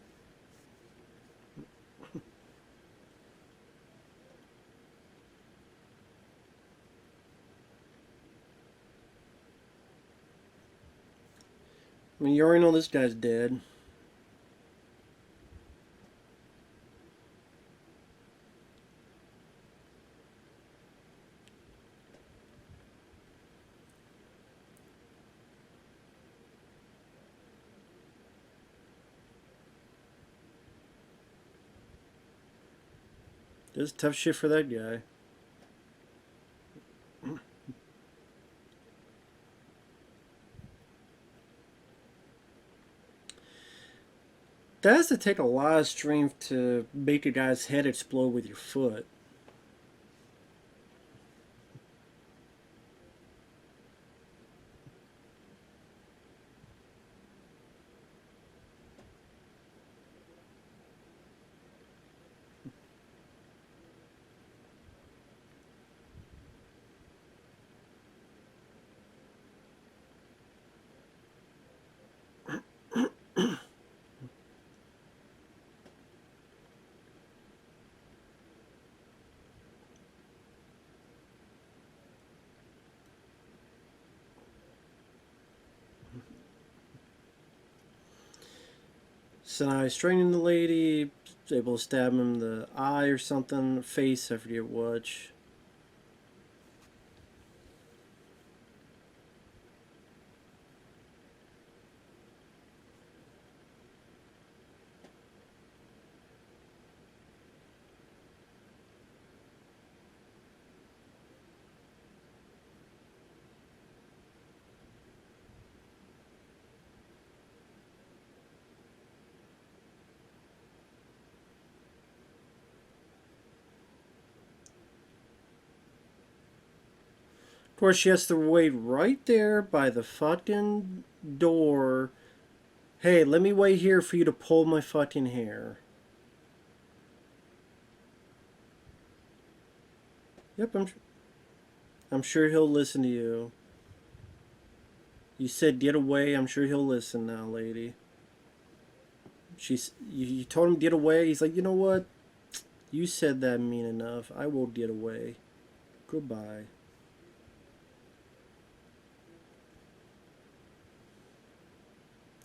I mean, you already know this guy's dead. This is tough shit for that guy. That has to take a lot of strength to make a guy's head explode with your foot. So now he's training the lady, able to stab him in the eye or something, face, I forget which. Of course, she has to wait right there by the fucking door. Hey, let me wait here for you to pull my fucking hair. Yep, I'm sure he'll listen to you. You said get away. I'm sure he'll listen now, lady. You told him get away. He's like, you know what? You said that mean enough. I will get away. Goodbye.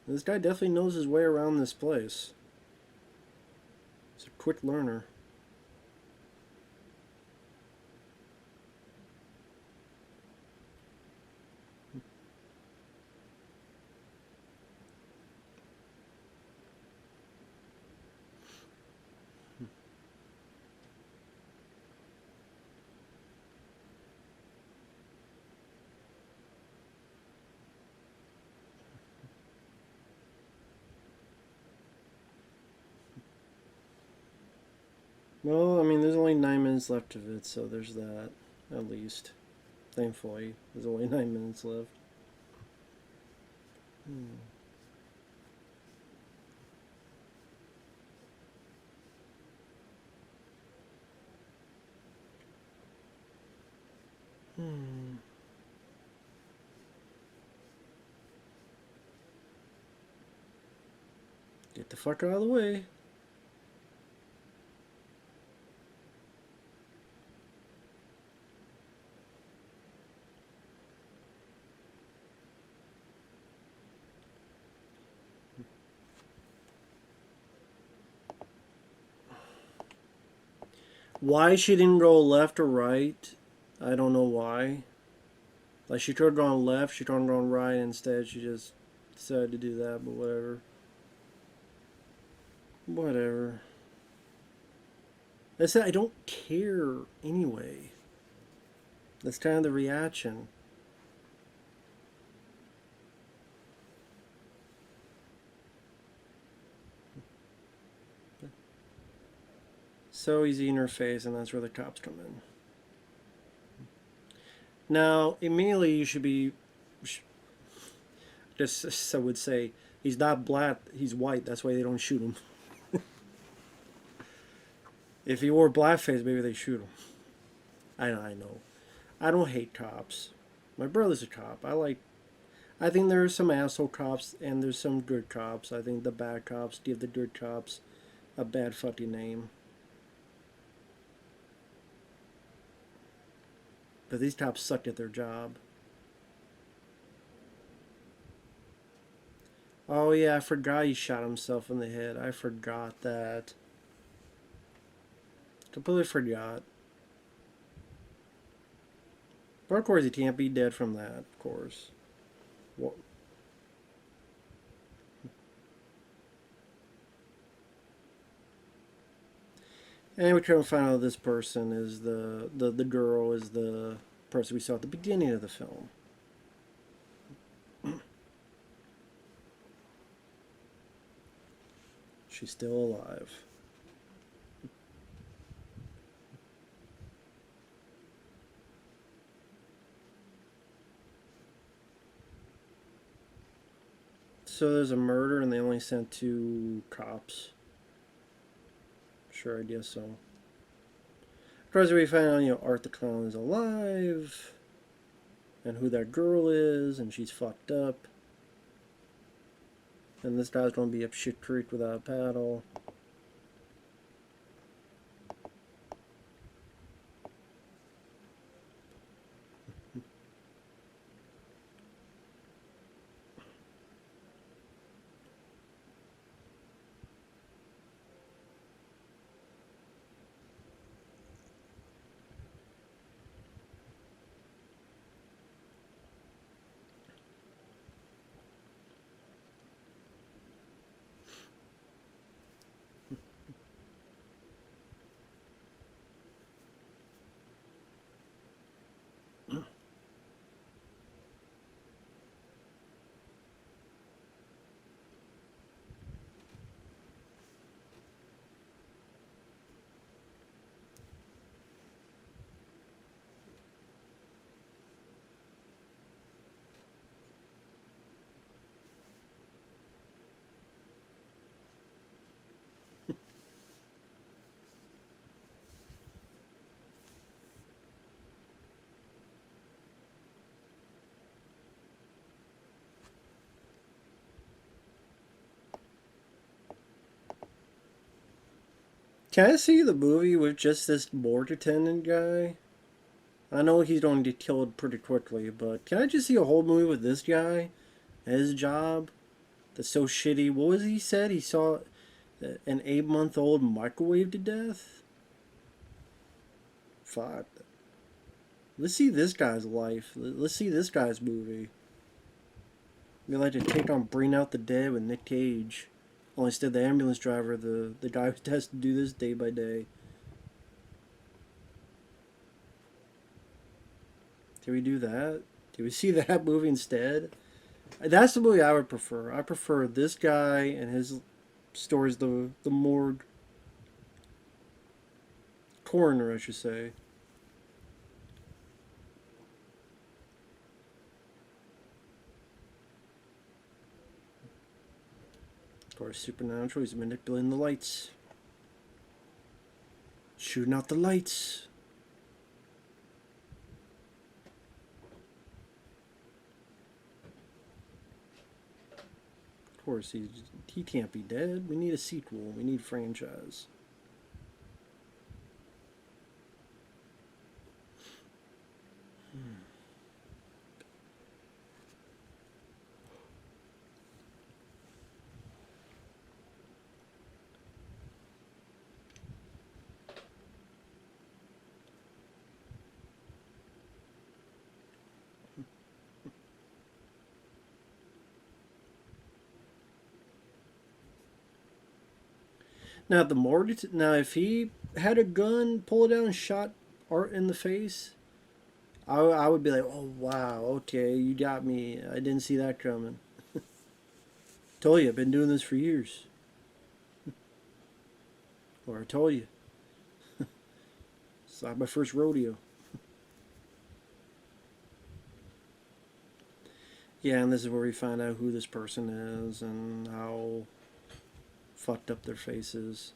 This guy definitely knows his way around this place. He's a quick learner. Well, I mean, there's only 9 minutes left of it, so there's that. At least. Thankfully, there's only 9 minutes left. Hmm. Hmm. Get the fuck out of the way. Why she didn't go left or right, I don't know why. Like, she could have gone left, she could have gone right, instead she just decided to do that, but whatever. Whatever. I said I don't care anyway. That's kind of the reaction. So easy in her face, and that's where the cops come in. Now, immediately you should be, just I would say, he's not black, he's white. That's why they don't shoot him. If he wore blackface, maybe they shoot him. I know. I don't hate cops. My brother's a cop. I think there are some asshole cops and there's some good cops. I think the bad cops give the good cops a bad fucking name. But these cops suck at their job. Oh yeah, I forgot he shot himself in the head. I forgot that. Completely forgot. But of course he can't be dead from that, of course. What? And we try to find out this person is the girl is the person we saw at the beginning of the film. She's still alive. So there's a murder and they only sent 2 cops. Sure, I guess so. Of course, we find out, Art the Clown is alive, and who that girl is, and she's fucked up. And this guy's gonna be up shit creek without a paddle. Can I see the movie with just this morgue attendant guy? I know he's going to get killed pretty quickly, but can I just see a whole movie with this guy? His job? That's so shitty. What was he said? He saw an 8-month-old microwave to death? Fuck. Let's see this guy's life. Let's see this guy's movie. We like to take on Bring Out the Dead with Nick Cage. Only instead the ambulance driver, the guy who has to do this day by day. Did we do that? Did we see that movie instead? That's the movie I would prefer. I prefer this guy and his stories, the morgue coroner, I should say. Of course, supernatural. He's manipulating the lights, shooting out the lights. Of course, he can't be dead. We need a sequel. We need a franchise. Now the morgue. Now if he had a gun, pull it out and shot Art in the face, I would be like, oh wow, okay, you got me. I didn't see that coming. Told you, I've been doing this for years. Or I told you, it's not my first rodeo. Yeah, and this is where we find out who this person is and how fucked up their face is.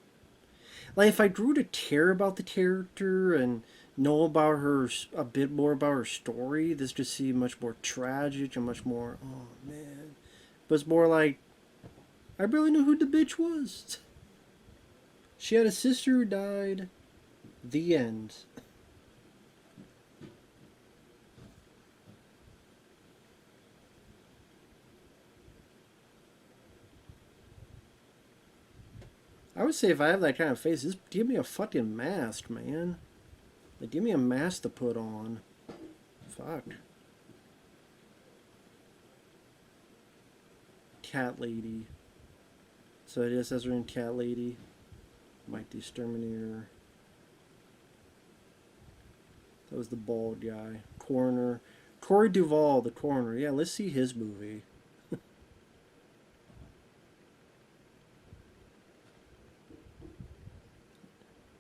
Like, if I grew to care about the character and know about her a bit more about her story, this just seemed much more tragic and much more, oh man. But it's more like, I barely knew who the bitch was. She had a sister who died. The end. I would say if I have that kind of face, just give me a fucking mask, man. Like, give me a mask to put on. Fuck. Cat lady. So it is as we're in cat lady. Mike the Exterminator. That was the bald guy. Coroner. Corey Duvall, the coroner. Yeah, let's see his movie.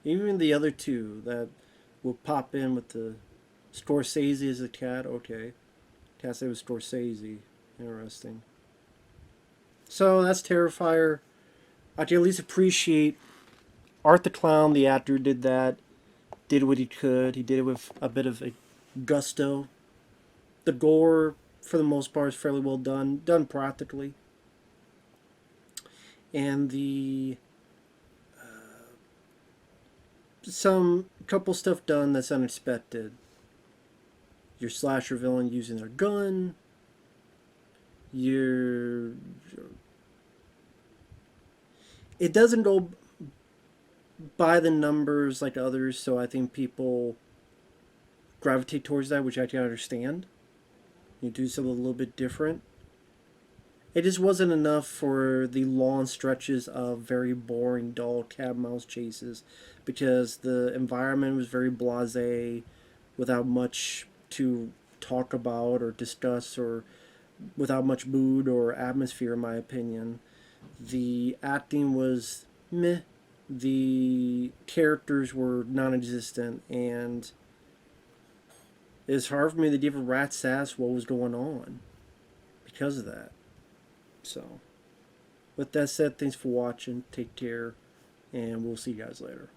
Even the other two that will pop in with the Scorsese as a cat. Okay. Can't say it was Scorsese. Interesting. So that's Terrifier. I can at least appreciate Art the Clown, the actor, did that. Did what he could. He did it with a bit of a gusto. The gore, for the most part, is fairly well done. Done practically. And the some couple stuff done that's unexpected. Your slasher villain using their gun. Your it doesn't go by the numbers like others, so I think people gravitate towards that, which I can understand. You do something a little bit different. It just wasn't enough for the long stretches of very boring, dull cat mouse chases because the environment was very blasé, without much to talk about or discuss, or without much mood or atmosphere, in my opinion. The acting was meh. The characters were non existent, and it's hard for me to give a rat's ass what was going on because of that. So, with that said, thanks for watching. Take care, and we'll see you guys later.